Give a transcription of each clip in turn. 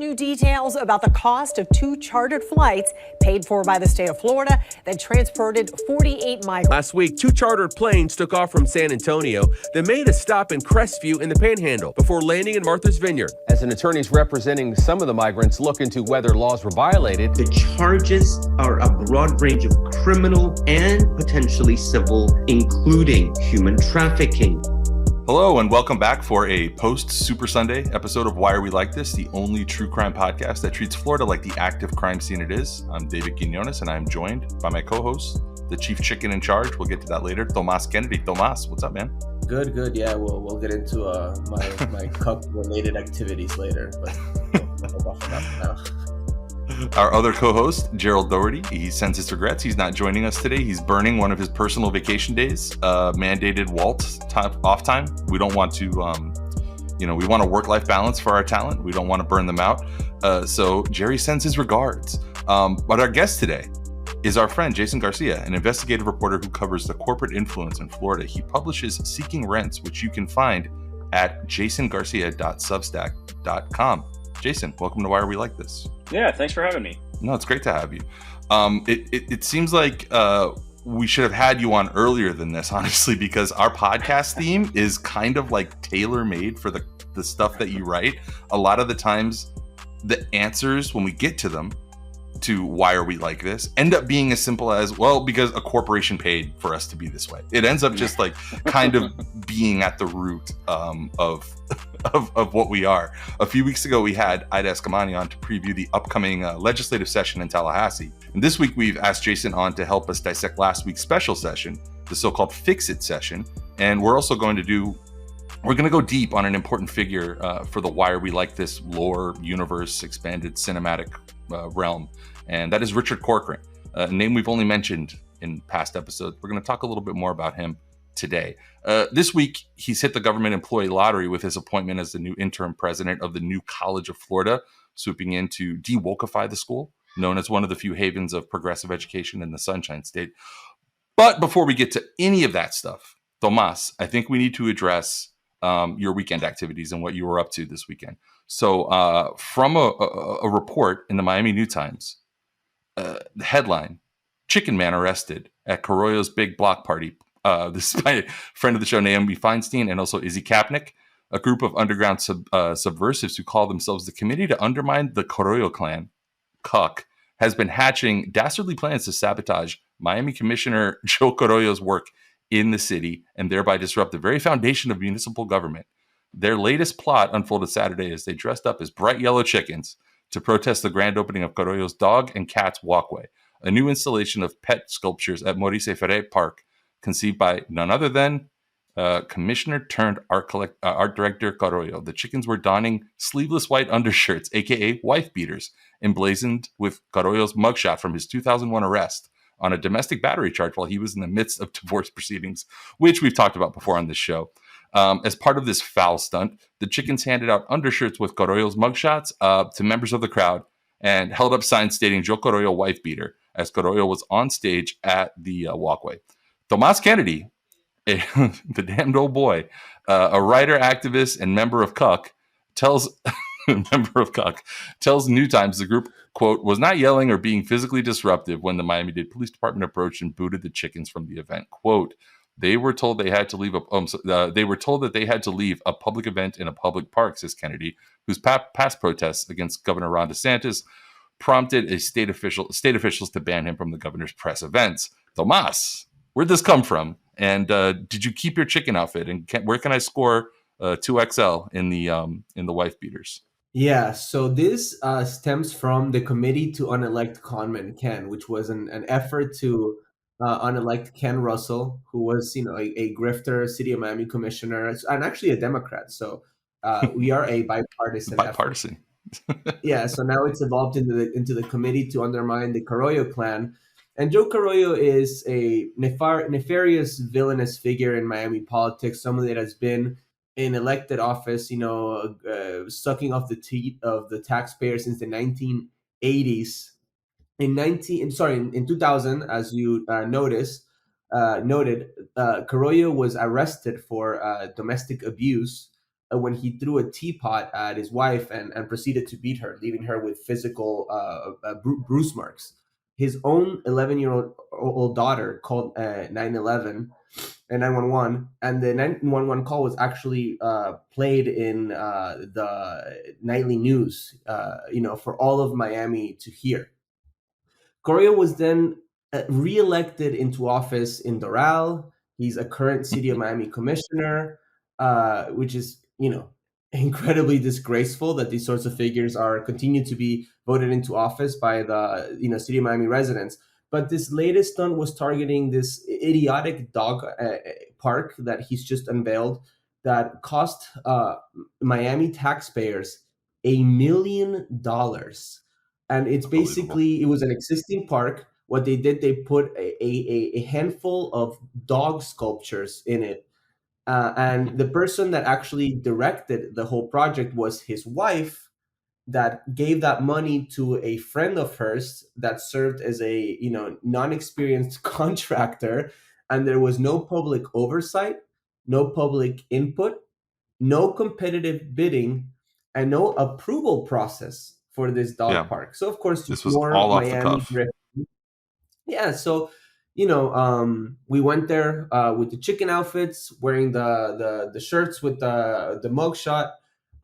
new details about the cost of 2 chartered flights paid for by the state of Florida that transported 48 migrants. Last week, 2 chartered planes took off from San Antonio, then made a stop in Crestview in the Panhandle before landing in Martha's Vineyard. As an attorneys representing some of the migrants look into whether laws were violated, the charges are a broad range of criminal and potentially civil, including human trafficking. Hello and welcome back for a post-Super Sunday episode of Why Are We Like This, the only true crime podcast that treats Florida like the active crime scene it is. I'm David Quinones and I'm joined by my co-host, the chief chicken in charge. We'll get to that later, Tomas Kennedy. Tomas, what's up, man? Good. Yeah, we'll get into my cup-related activities later, but we'll off that for now. Our other co-host, Gerald Doherty, he sends his regrets. He's not joining us today. He's burning one of his personal vacation days, mandated off time. We don't want to, we want a work-life balance for our talent. We don't want to burn them out. So Jerry sends his regards. But our guest today is our friend, Jason Garcia, an investigative reporter who covers the corporate influence in Florida. He publishes Seeking Rents, which you can find at jasongarcia.substack.com. Jason, welcome to Why Are We Like This? Yeah, thanks for having me. No, it's great to have you. It seems like we should have had you on earlier than this, honestly, because our podcast theme is kind of like tailor-made for the stuff that you write. A lot of the times, the answers, when we get to them, to why are we like this, end up being as simple as, well, because a corporation paid for us to be this way. It ends up just like kind of being at the root of what we are. A few weeks ago, we had Ida Escamani on to preview the upcoming legislative session in Tallahassee. And this week, we've asked Jason on to help us dissect last week's special session, the so-called Fix It session. And we're also going to go deep on an important figure for the Why Are We Like This lore, universe, expanded cinematic realm. And that is Richard Corcoran, a name we've only mentioned in past episodes. We're going to talk a little bit more about him today. This week, he's hit the government employee lottery with his appointment as the new interim president of the new College of Florida, swooping in to de-wokify the school, known as one of the few havens of progressive education in the Sunshine State. But before we get to any of that stuff, Tomas, I think we need to address your weekend activities and what you were up to this weekend. So from a report in the Miami New Times, the headline, Chicken Man Arrested at Carollo's Big Block Party. This is my friend of the show, Naomi Feinstein, and also Izzy Kapnick, a group of underground subversives who call themselves the Committee to Undermine the Carollo Clan, CUC, has been hatching dastardly plans to sabotage Miami Commissioner Joe Carollo's work in the city and thereby disrupt the very foundation of municipal government. Their latest plot unfolded Saturday as they dressed up as bright yellow chickens to protest the grand opening of Carollo's Dog and Cats Walkway, a new installation of pet sculptures at Maurice Ferre Park, conceived by none other than Commissioner turned art director Carollo. The chickens were donning sleeveless white undershirts, aka wife beaters, emblazoned with Carollo's mugshot from his 2001 arrest on a domestic battery charge while he was in the midst of divorce proceedings, which we've talked about before on this show. As part of this foul stunt, the chickens handed out undershirts with Carollo's mugshots to members of the crowd and held up signs stating Joe Carollo wife beater as Carollo was on stage at the walkway. Tomas Kennedy, the damned old boy, a writer, activist, and member of CUC, tells New Times the group, quote, was not yelling or being physically disruptive when the Miami-Dade Police Department approached and booted the chickens from the event. Quote, they were told they had to leave they were told that they had to leave a public event in a public park, says Kennedy, whose past protests against Governor Ron DeSantis prompted state officials to ban him from the governor's press events. Tomas, where'd this come from? And did you keep your chicken outfit? And where can I score 2XL in the wife beaters? Yeah, so this stems from the Committee to Unelect Conman Ken, which was an effort to unelect Ken Russell, who was, a grifter, City of Miami commissioner, and actually a Democrat. So we are a bipartisan. Bipartisan. Yeah, so now it's evolved into the Committee to Undermine the Carollo Clan. And Joe Carollo is a nefarious, villainous figure in Miami politics, someone that has been in elected office, sucking off the teat of the taxpayers since the 1980s. In 2000, as you noted, Carollo was arrested for domestic abuse when he threw a teapot at his wife and proceeded to beat her, leaving her with physical bruise marks. His own 11-year-old daughter called 911 and 911, and the 911 call was actually played in the nightly news, for all of Miami to hear. Carrillo was then reelected into office in Doral. He's a current City of Miami commissioner, which is, incredibly disgraceful that these sorts of figures are continue to be voted into office by the City of Miami residents. But this latest stunt was targeting this idiotic dog park that he's just unveiled that cost Miami taxpayers $1 million. And it's basically, it was an existing park. What they did, they put a handful of dog sculptures in it. And the person that actually directed the whole project was his wife, that gave that money to a friend of hers that served as a non-experienced contractor. And there was no public oversight, no public input, no competitive bidding, and no approval process for this dog park. So of course, this was all off the cuff. Yeah, so we went there with the chicken outfits, wearing the shirts with the mugshot,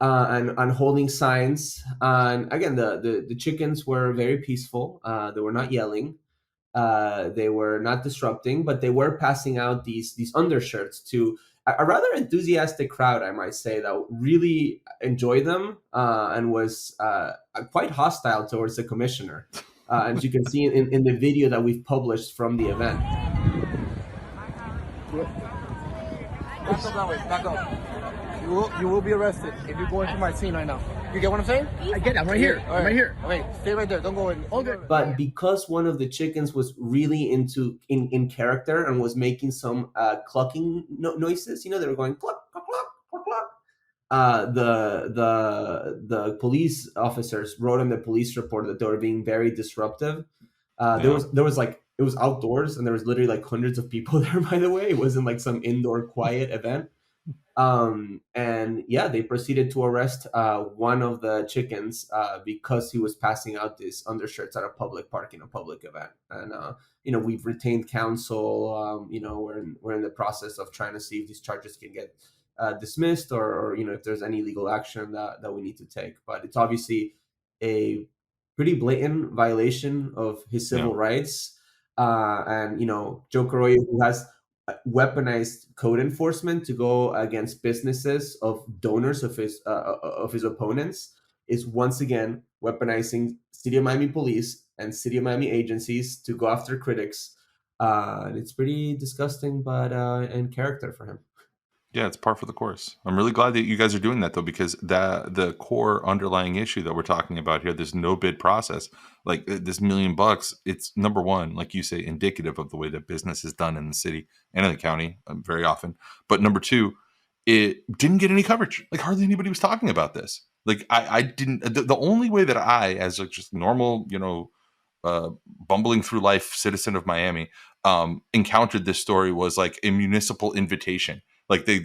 and holding signs. And again, the chickens were very peaceful. They were not yelling. They were not disrupting, but they were passing out these undershirts to a rather enthusiastic crowd, I might say, that really enjoyed them and was quite hostile towards the commissioner. As you can see in the video that we've published from the event. Back up that way, back up. You will be arrested if you're going to my scene right now. You get what I'm saying? I get it. I'm right here. All right. I'm right here. Okay, stay right there. Don't go in. Okay. But because one of the chickens was really in character and was making some clucking noises, they were going cluck, cluck, cluck, cluck, cluck. The police officers wrote in the police report that they were being very disruptive. There was like, it was outdoors and there was literally like hundreds of people there, by the way. It wasn't like some indoor quiet event. And they proceeded to arrest one of the chickens because he was passing out these undershirts at a public park in a public event. And we've retained counsel. We're in the process of trying to see if these charges can get dismissed or if there's any legal action that we need to take. But it's obviously a pretty blatant violation of his civil rights. And Joe Carollo, who has weaponized code enforcement to go against businesses of donors of his opponents, is once again weaponizing City of Miami police and City of Miami agencies to go after critics. And it's pretty disgusting, but in character for him. Yeah, it's par for the course. I'm really glad that you guys are doing that, though, because the core underlying issue that we're talking about here, this no bid process, like this $1 million, it's number one, like you say, indicative of the way that business is done in the city and in the county very often. But number two, it didn't get any coverage. Like hardly anybody was talking about this. Like I didn't. The only way that I, as a just normal, bumbling through life citizen of Miami, encountered this story was like a municipal invitation. Like the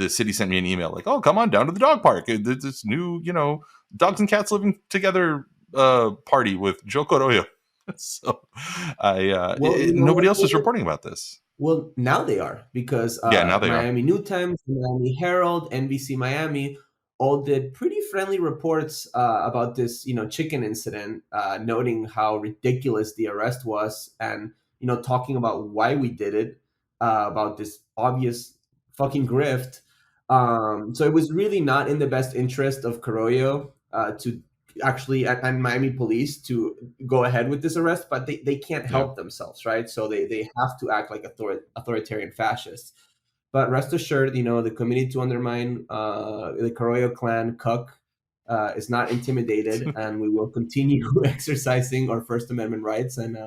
city sent me an email like, oh, come on down to the dog park. There's this new, dogs and cats living together party with Joe Carollo. So nobody else is reporting about this. Well, now they are, because now they Miami New Times, Miami Herald, NBC Miami all did pretty friendly reports about this, chicken incident, noting how ridiculous the arrest was and, talking about why we did it, about this obvious fucking grift. So it was really not in the best interest of Carollo to actually, and Miami police to go ahead with this arrest, but they can't help themselves, right? So they have to act like authoritarian fascists. But rest assured, the Committee to Undermine the Carollo Clan, CUC, is not intimidated, and we will continue exercising our First Amendment rights and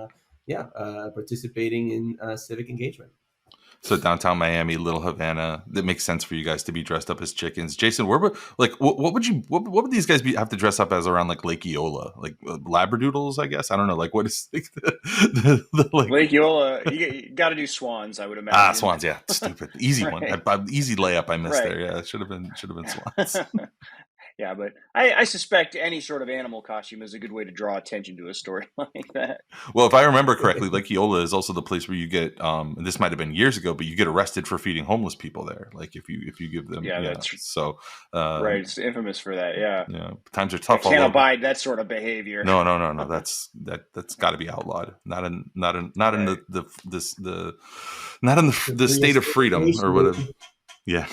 participating in civic engagement. So downtown Miami, Little Havana, that makes sense for you guys to be dressed up as chickens. Jason, where would what would these guys have to dress up as around like Lake Eola? Like labradoodles, I guess. I don't know. Like what is like like Lake Eola, you got to do swans, I would imagine. swans, yeah, stupid, easy one, easy layup. I missed there. Yeah, it should have been swans. Yeah, but I suspect any sort of animal costume is a good way to draw attention to a story like that. Well, if I remember correctly, Lake Eola is also the place where you get and this might have been years ago, but you get arrested for feeding homeless people there. Like if you give them, that's so right. It's infamous for that. Yeah, times are tough. I can't abide that sort of behavior. No. That's got to be outlawed. Not in the state of freedom or whatever. Yeah.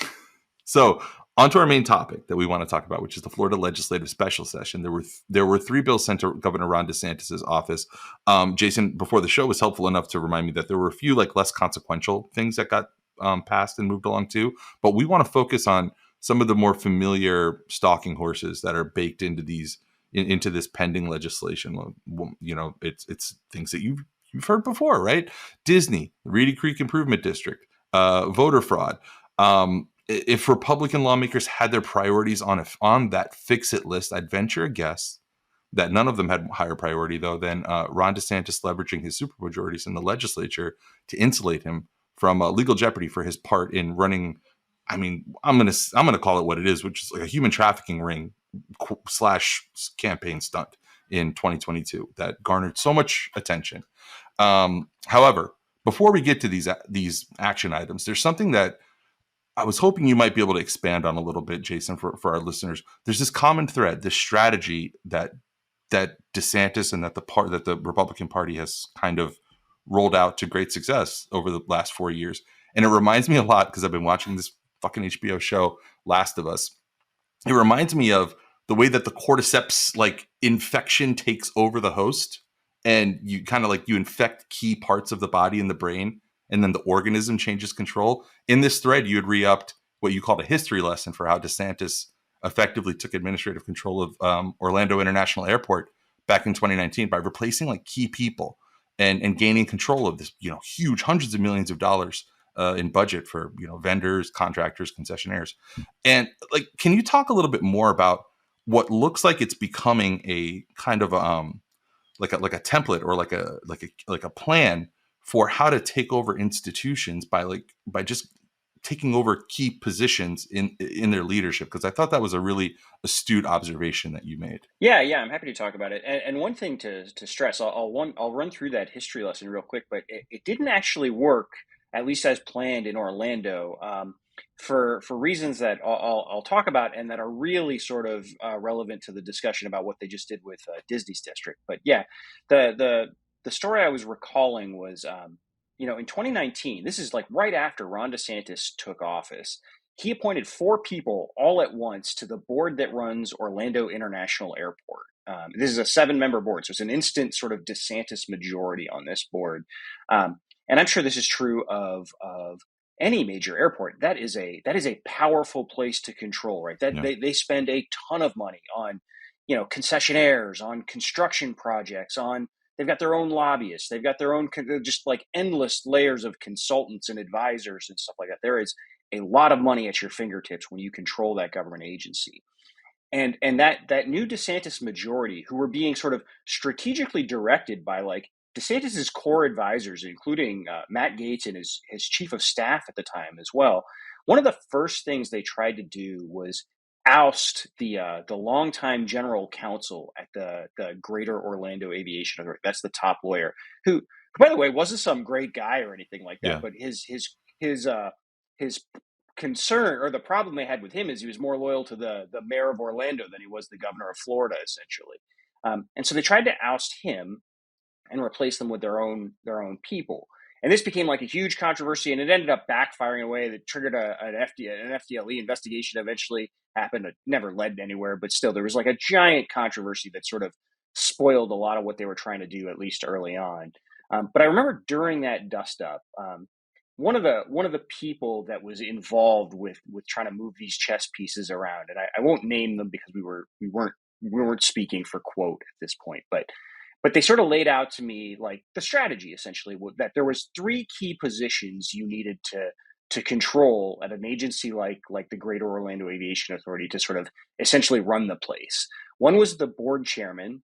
So on to our main topic that we want to talk about, which is the Florida legislative special session. There were 3 bills sent to Governor Ron DeSantis' office. Jason, before the show, was helpful enough to remind me that there were a few like less consequential things that got passed and moved along too. But we want to focus on some of the more familiar stalking horses that are baked into into this pending legislation. You know, it's things that you've heard before, right? Disney, Reedy Creek Improvement District, voter fraud. If Republican lawmakers had their priorities on that fix-it list, I'd venture a guess that none of them had higher priority, though, than Ron DeSantis leveraging his supermajorities in the legislature to insulate him from legal jeopardy for his part in running. I mean, I'm gonna call it what it is, which is like a human trafficking ring / campaign stunt in 2022 that garnered so much attention. However, before we get to these action items, there's something that I was hoping you might be able to expand on a little bit, Jason, for our listeners. There's this common thread, this strategy that DeSantis and that the Republican Party has kind of rolled out to great success over the last 4 years. And it reminds me a lot, because I've been watching this fucking HBO show, Last of Us. It reminds me of the way that the cordyceps like infection takes over the host, and you kind of like you infect key parts of the body and the brain, and then the organism changes control. In this thread, you had re-upped what you called a history lesson for how DeSantis effectively took administrative control of Orlando International Airport back in 2019 by replacing like key people and gaining control of this, huge hundreds of millions of dollars in budget for, vendors, contractors, concessionaires. And like, can you talk a little bit more about what looks like it's becoming a kind of like a template or like a plan for how to take over institutions by just taking over key positions in their leadership? Because I thought that was a really astute observation that you made. Yeah, I'm happy to talk about it. And one thing to stress, I'll run through that history lesson real quick, but it didn't actually work, at least as planned, in Orlando, for reasons that I'll talk about and that are really sort of relevant to the discussion about what they just did with Disney's district. But yeah, the story I was recalling was, in 2019, this is like right after Ron DeSantis took office, he appointed 4 people all at once to the board that runs Orlando International Airport. This is a 7-member board, so it's an instant sort of DeSantis majority on this board. And I'm sure this is true of any major airport. That is a powerful place to control, right? They spend a ton of money on, concessionaires, on construction projects, they've got their own lobbyists. They've got their own just like endless layers of consultants and advisors and stuff like that. There is a lot of money at your fingertips when you control that government agency. And that new DeSantis majority, who were being sort of strategically directed by like DeSantis's core advisors, including Matt Gaetz and his chief of staff at the time as well. One of the first things they tried to do was oust the longtime general counsel at the Greater Orlando Aviation Authority. That's the top lawyer, who, by the way, wasn't some great guy or anything like that. Yeah. But his concern, or the problem they had with him, is he was more loyal to the mayor of Orlando than he was the governor of Florida, essentially. And so they tried to oust him and replace them with their own people. And this became like a huge controversy, and it ended up backfiring in a way that triggered an FDLE investigation. Eventually happened. It never led anywhere, but still there was like a giant controversy that sort of spoiled a lot of what they were trying to do, at least early on. But I remember during that dust up, one of the people that was involved with trying to move these chess pieces around, and I won't name them because we weren't speaking for quote at this point, but But they sort of laid out to me like the strategy essentially that there was 3 key positions you needed to control at an agency like the Greater Orlando Aviation Authority to sort of essentially run the place. One was the board chairman,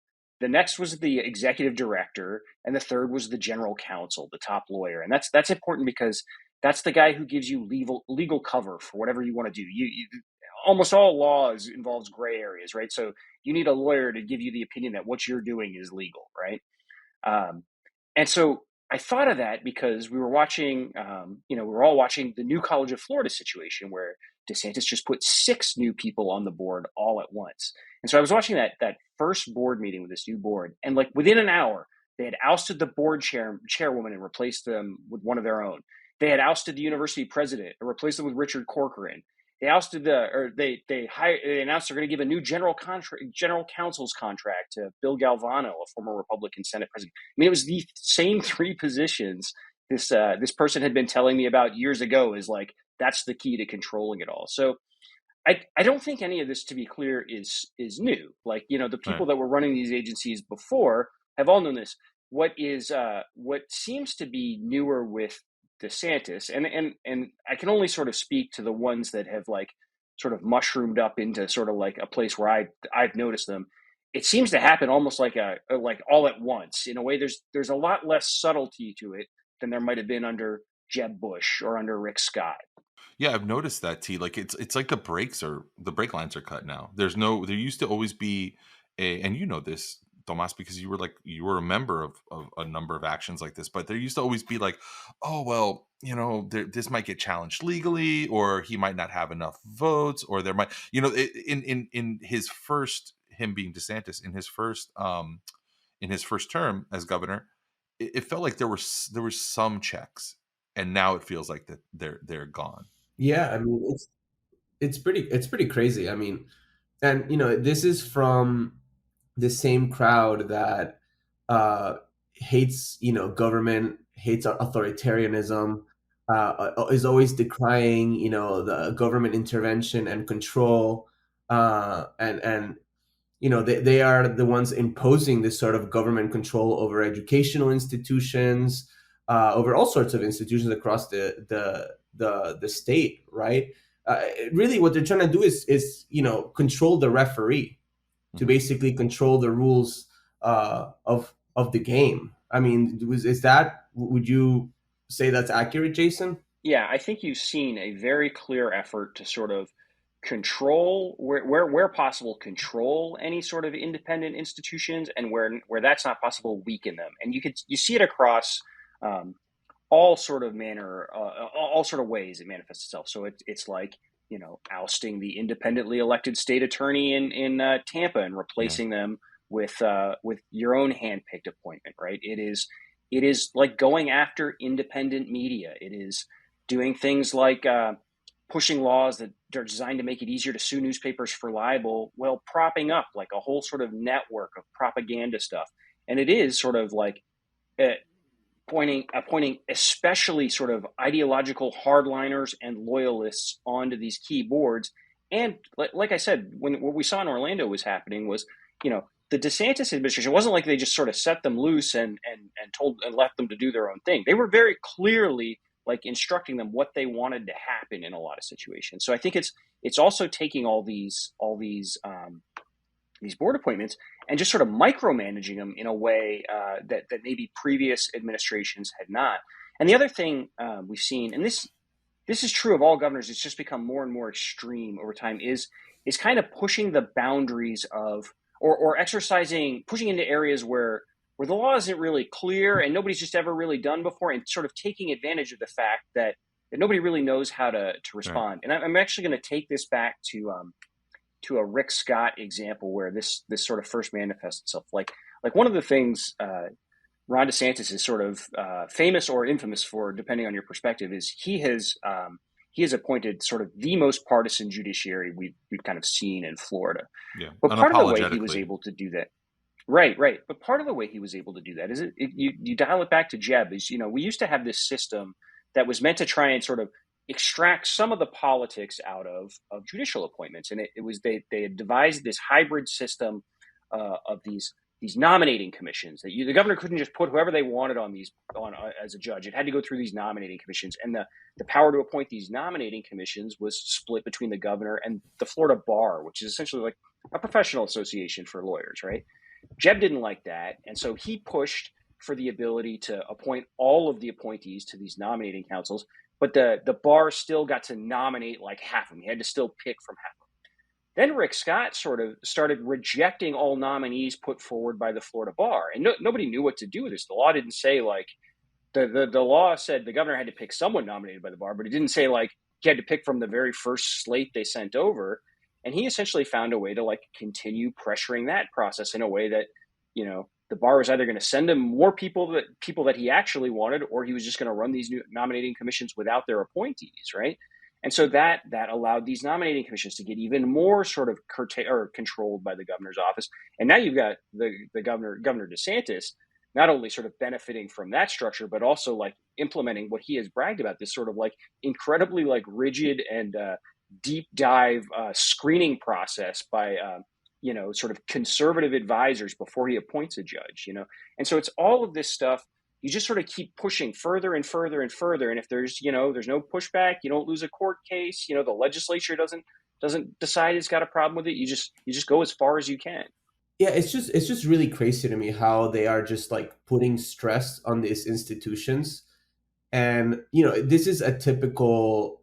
the next was the executive director, and the third was the general counsel, the top lawyer. And that's important because that's the guy who gives you legal cover for whatever you want to do. Almost all laws involves gray areas, right? So you need a lawyer to give you the opinion that what you're doing is legal, right? And so I thought of that because we were watching, we were all watching the new College of Florida situation where DeSantis just put 6 new people on the board all at once. And so I was watching that first board meeting with this new board, and like within an hour, they had ousted the board chairwoman and replaced them with one of their own. They had ousted the university president and replaced them with Richard Corcoran. They ousted they announced they're going to give a new general counsel's contract to Bill Galvano, a former Republican Senate president. I mean, it was the same 3 positions this person had been telling me about years ago. Is like that's the key to controlling it all. So I don't think any of this, to be clear, is new. Like, the people that were running these agencies before have all known this. What seems to be newer with DeSantis, and I can only sort of speak to the ones that have like sort of mushroomed up into sort of like a place where I've noticed them. It seems to happen almost like all at once. In a way, there's a lot less subtlety to it than there might have been under Jeb Bush or under Rick Scott. Yeah, I've noticed that, T. Like it's like the brake lines are cut now. There used to always be and you know this, Tomas, because you were a member of a number of actions like this, but there used to always be like, oh, well, this might get challenged legally, or he might not have enough votes, or there might, in his first, him being DeSantis, in his first term as governor, it felt like there were some checks, and now it feels like that they're gone. Yeah, I mean, it's pretty crazy. I mean, and this is from the same crowd that hates government, hates authoritarianism, is always decrying the government intervention and control, and they are the ones imposing this sort of government control over educational institutions, over all sorts of institutions across the state, right? Really, what they're trying to do is control the referee, to basically control the rules of the game. I mean, would you say that's accurate, Jason? Yeah, I think you've seen a very clear effort to sort of control where possible, control any sort of independent institutions, and where that's not possible, weaken them. And you see it across all sort of ways it manifests itself. So it's like ousting the independently elected state attorney in Tampa and replacing them with your own handpicked appointment, right? It is like going after independent media. It is doing things like pushing laws that are designed to make it easier to sue newspapers for libel, while propping up like a whole sort of network of propaganda stuff. And it is sort of like appointing especially sort of ideological hardliners and loyalists onto these key boards. And like I said, what we saw in Orlando was happening was, the DeSantis administration wasn't like they just sort of set them loose and left them to do their own thing. They were very clearly like instructing them what they wanted to happen in a lot of situations. So I think it's also taking all these board appointments and just sort of micromanaging them in a way that maybe previous administrations had not. And the other thing we've seen, and this is true of all governors, it's just become more and more extreme over time, is kind of pushing the boundaries of or pushing into areas where the law isn't really clear and nobody's just ever really done before, and sort of taking advantage of the fact that nobody really knows how to respond. Right. And I'm actually going to take this back to a Rick Scott example where this sort of first manifests itself. Like one of the things Ron DeSantis is sort of famous or infamous for, depending on your perspective, is he has appointed sort of the most partisan judiciary we've kind of seen in Florida. Yeah, but part of the way he was able to do that, right. But part of the way he was able to do that is you dial it back to Jeb. Is we used to have this system that was meant to try and sort of extract some of the politics out of judicial appointments, and it was they had devised this hybrid system of these nominating commissions that the governor couldn't just put whoever they wanted on as a judge. It had to go through these nominating commissions, and the power to appoint these nominating commissions was split between the governor and the Florida bar, which is essentially like a professional association for lawyers, right? Jeb didn't like that, and so he pushed for the ability to appoint all of the appointees to these nominating councils, but the bar still got to nominate like half of them. He had to still pick from half of them. Then Rick Scott sort of started rejecting all nominees put forward by the Florida bar, and nobody knew what to do with this. The law didn't say like the law said the governor had to pick someone nominated by the bar, but it didn't say like he had to pick from the very first slate they sent over. And he essentially found a way to like continue pressuring that process in a way that, you know, the bar was either going to send him more people that he actually wanted, or he was just going to run these new nominating commissions without their appointees, right? And so that allowed these nominating commissions to get even more sort of controlled by the governor's office. And now you've got the Governor DeSantis not only sort of benefiting from that structure, but also like implementing what he has bragged about, this sort of like incredibly like rigid and deep dive screening process by sort of conservative advisors before he appoints a judge, and so it's all of this stuff. You just sort of keep pushing further and further and further, and if there's no pushback, you don't lose a court case. The legislature doesn't decide it's got a problem with it. You just go as far as you can. Yeah, it's just really crazy to me how they are just like putting stress on these institutions, and this is a typical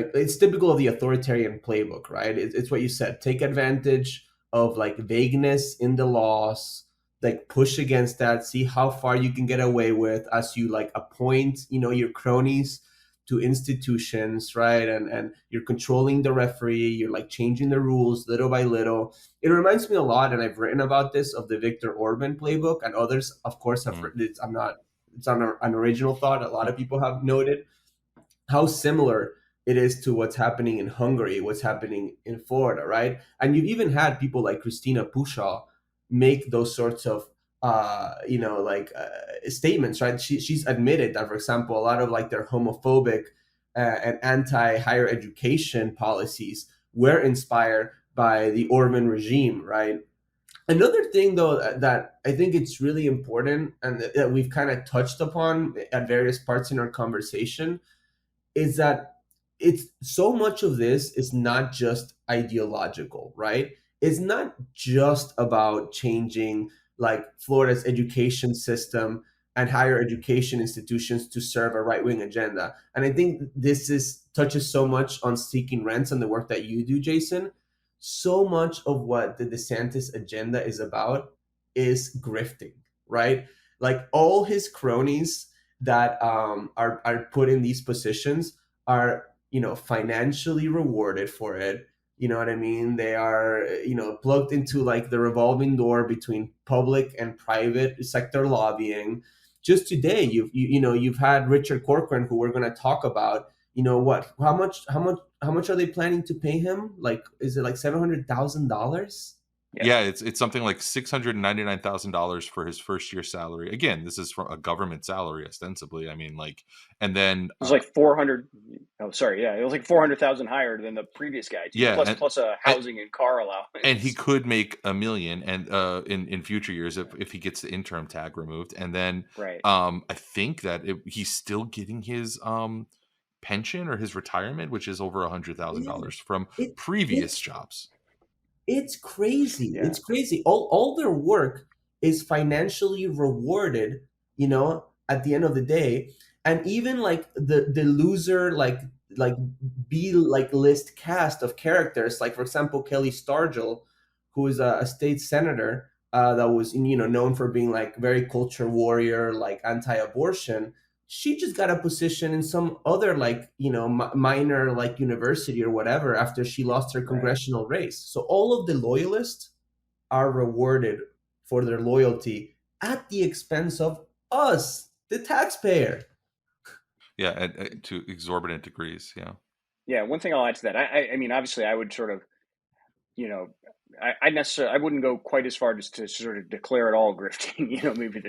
it's typical of the authoritarian playbook, right? It's what you said. Take advantage of like vagueness in the laws, like push against that, see how far you can get away with as you like appoint, your cronies to institutions, right? And you're controlling the referee, you're like changing the rules little by little. It reminds me a lot, and I've written about this, of the Viktor Orban playbook, and others, of course, have written it. It's not an original thought. A lot of people have noted how similar it is to what's happening in Hungary, what's happening in Florida, right? And you've even had people like Christina Pushaw make those sorts of, statements, right? She's admitted that, for example, a lot of like their homophobic and anti-higher education policies were inspired by the Orban regime, right? Another thing, though, that I think it's really important and that we've kind of touched upon at various parts in our conversation is that it's so much of this is not just ideological, right? It's not just about changing like Florida's education system and higher education institutions to serve a right-wing agenda. And I think this touches so much on seeking rents and the work that you do, Jason. So much of what the DeSantis agenda is about is grifting, right? Like all his cronies that are put in these positions are financially rewarded for it. You know what I mean? They are, plugged into like the revolving door between public and private sector lobbying. Just today, you've had Richard Corcoran, who we're going to talk about. How much are they planning to pay him? Like, is it like $700,000? Yeah, it's something like $699,000 for his first year salary. Again, this is from a government salary, ostensibly. I mean, like, and then it was like 400. Oh, sorry, yeah, it was like 400,000 higher than the previous guy. Too, yeah, plus a housing and car allowance. And he could make $1 million, and in future years if he gets the interim tag removed, and then right. I think that he's still getting his pension or his retirement, which is over $100,000 from previous jobs. It's crazy. Yeah. It's crazy. All their work is financially rewarded, at the end of the day. And even like the loser, like B like list cast of characters, like for example, Kelly Stargell, who is a state senator that was, known for being like very culture warrior, like anti-abortion. She just got a position in some other like, minor like university or whatever after she lost her congressional race. So all of the loyalists are rewarded for their loyalty at the expense of us, the taxpayer. Yeah, to exorbitant degrees. Yeah. Yeah. One thing I'll add to that. I mean, obviously, I would sort of, I wouldn't go quite as far as to sort of declare it all grifting. Maybe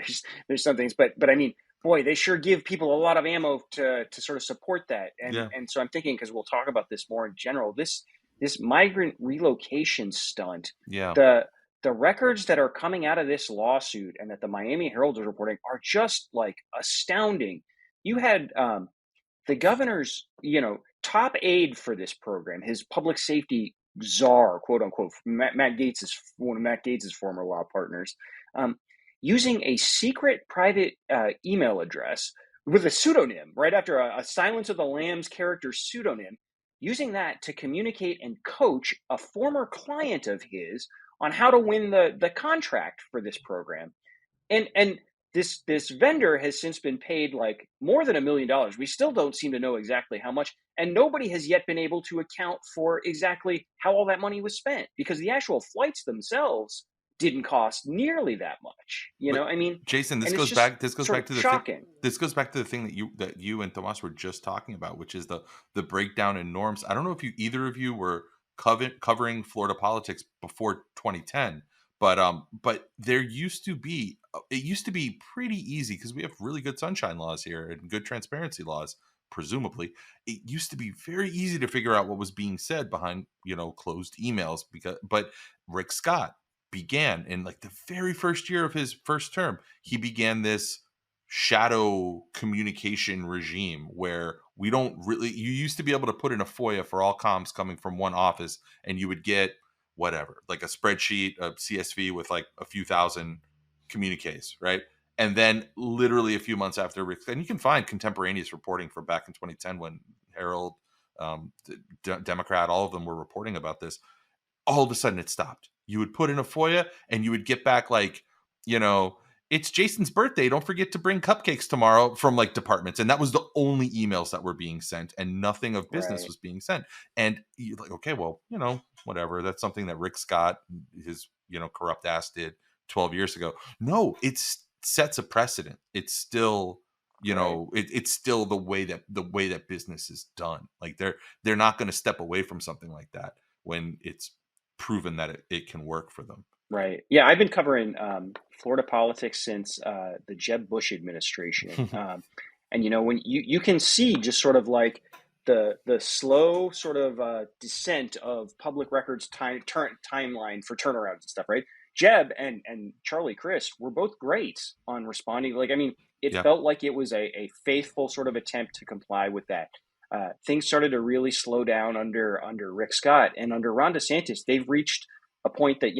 there's some things, but I mean, boy, they sure give people a lot of ammo to sort of support that. And so I'm thinking, because we'll talk about this more in general, this migrant relocation stunt. Yeah. the records that are coming out of this lawsuit and that the Miami Herald is reporting are just like astounding. You had the governor's, top aide for this program, his public safety czar, quote unquote, Matt Gaetz is one of Matt Gaetz's former law partners, using a secret private email address with a pseudonym, right after a Silence of the Lambs character pseudonym, using that to communicate and coach a former client of his on how to win the contract for this program. And this vendor has since been paid like more than $1 million. We still don't seem to know exactly how much, and nobody has yet been able to account for exactly how all that money was spent, because the actual flights themselves didn't cost nearly that much. Jason, this goes back to the thing that you and Tomas were just talking about, which is the breakdown in norms. I don't know if either of you were covering Florida politics before 2010, but it used to be pretty easy because we have really good sunshine laws here and good transparency laws. Presumably, it used to be very easy to figure out what was being said behind closed emails, but Rick Scott began in like the very first year of his first term, he began this shadow communication regime where you used to be able to put in a FOIA for all comms coming from one office, and you would get whatever, like a spreadsheet, a CSV with like a few thousand communiques, right? And then literally a few months after Rick, and you can find contemporaneous reporting from back in 2010 when Herald, Democrat, all of them were reporting about this. All of a sudden it stopped. You would put in a FOIA and you would get back like, it's Jason's birthday, don't forget to bring cupcakes tomorrow, from like departments. And that was the only emails that were being sent, and nothing of business was being sent. And you're like, okay, well, whatever. That's something that Rick Scott, his, corrupt ass, did 12 years ago. No, it sets a precedent. It's still, it's still the way that business is done. Like they're not going to step away from something like that when it's proven that it can work for them. Right. Yeah, I've been covering Florida politics since the Jeb Bush administration. And, when you can see just sort of like the slow sort of descent of public records timeline for turnarounds and stuff, right? Jeb and Charlie Crist were both great on responding. It felt like it was a faithful sort of attempt to comply with that. Things started to really slow down under Rick Scott, and under Ron DeSantis, they've reached a point that,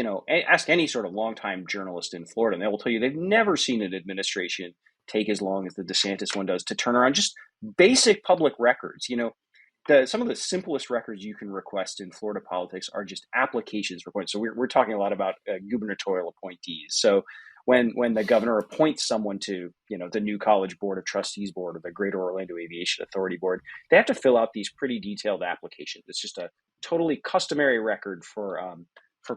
ask any sort of longtime journalist in Florida, and they will tell you they've never seen an administration take as long as the DeSantis one does to turn around just basic public records. Some of the simplest records you can request in Florida politics are just applications for points. So we're talking a lot about gubernatorial appointees. So when the governor appoints someone to, the new College Board of Trustees board or the Greater Orlando Aviation Authority board, they have to fill out these pretty detailed applications. It's just a totally customary record for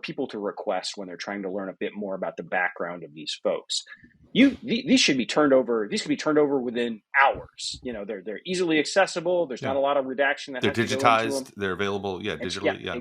people to request when they're trying to learn a bit more about the background of these folks. These should be turned over. These can be turned over within hours. They're easily accessible. There's not a lot of redaction that they're has to go into digitized. them. They're available. Digitally. Yeah,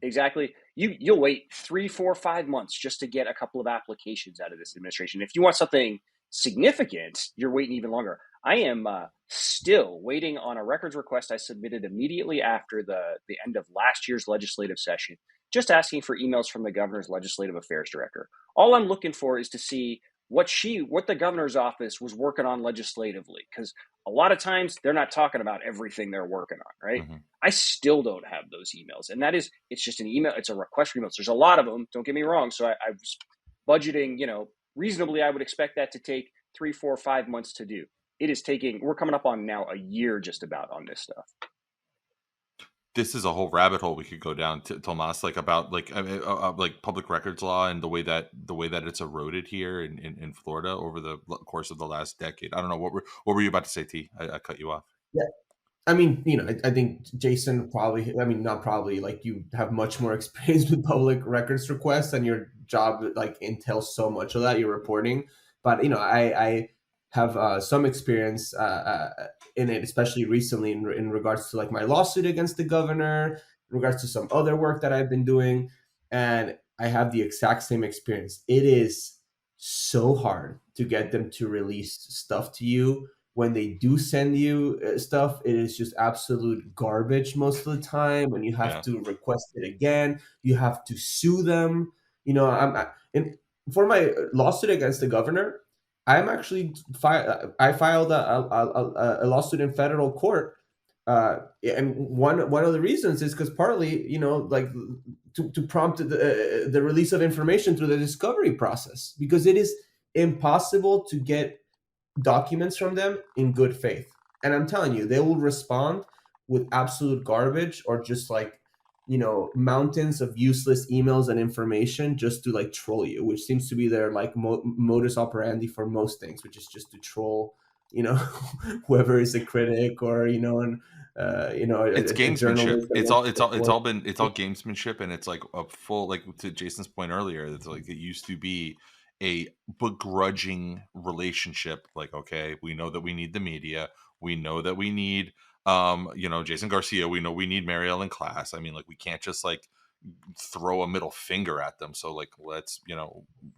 exactly. You'll wait 3, 4, 5 months just to get a couple of applications out of this administration. If you want something significant, you're waiting even longer. I am still waiting on a records request I submitted immediately after the end of last year's legislative session, just asking for emails from the governor's legislative affairs director. All I'm looking for is to see what the governor's office was working on legislatively, because a lot of times they're not talking about everything they're working on, right? Mm-hmm. I still don't have those emails. And it's just an email. It's a request for emails. There's a lot of them. Don't get me wrong. So I was budgeting, reasonably, I would expect that to take 3, 4, 5 months to do. We're coming up on now a year just about on this stuff. This is a whole rabbit hole we could go down to, Tomas, about public records law and the way that it's eroded here in Florida over the course of the last decade. I don't know, what were you about to say, T? I cut you off. Yeah, I think Jason you have much more experience with public records requests, and your job entails so much of that, your reporting. But I have some experience in it, especially recently in regards to my lawsuit against the governor, in regards to some other work that I've been doing. And I have the exact same experience. It is so hard to get them to release stuff to you. When they do send you stuff, it is just absolute garbage most of the time. And you have to request it again. You have to sue them. For my lawsuit against the governor, I filed a lawsuit in federal court, and one of the reasons is because partly, like to prompt the release of information through the discovery process, because it is impossible to get documents from them in good faith. And I'm telling you, they will respond with absolute garbage, or just like, mountains of useless emails and information just to like troll you, which seems to be their like modus operandi for most things, which is just to troll, whoever is a critic, or, It's gamesmanship. It's all gamesmanship, and it's like a full, like to Jason's point earlier, it's like it used to be a begrudging relationship. Like, okay, we know that we need the media, we know that we need Jason Garcia, we know we need Mary Ellen Class. I mean, like, we can't just like throw a middle finger at them, so like let's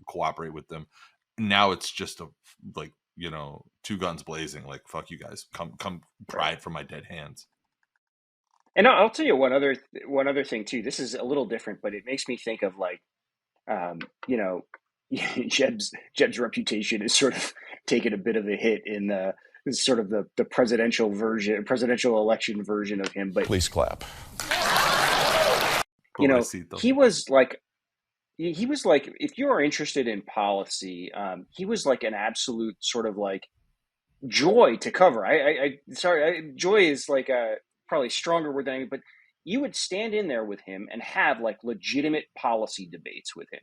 cooperate with them. Now it's just two guns blazing, like, fuck you guys, come pry it from my dead hands. And I'll tell you one other thing too. This is a little different, but it makes me think of like, Jeb's reputation is sort of taken a bit of a hit in the presidential election version of him. But please clap. He was like, if you are interested in policy, he was like an absolute sort of like joy to cover. Joy is like a probably stronger word than anything, but you would stand in there with him and have like legitimate policy debates with him.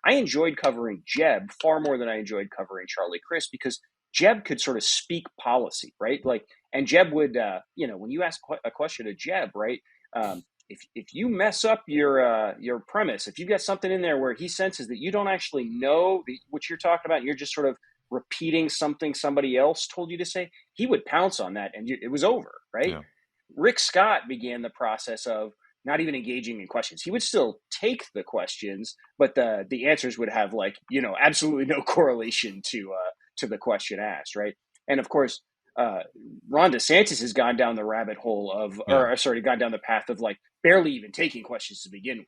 I enjoyed covering Jeb far more than I enjoyed covering Charlie Crist, because Jeb could sort of speak policy, right? Like, and Jeb would, when you ask a question to Jeb, right? If you mess up your premise, if you get something in there where he senses that you don't actually know what you're talking about, and you're just sort of repeating something somebody else told you to say, he would pounce on that, and it was over, right? Yeah. Rick Scott began the process of not even engaging in questions. He would still take the questions, but the answers would have like, absolutely no correlation to the question asked, right? And of course, Ron DeSantis has gone down the rabbit hole of, gone down the path of like barely even taking questions to begin with,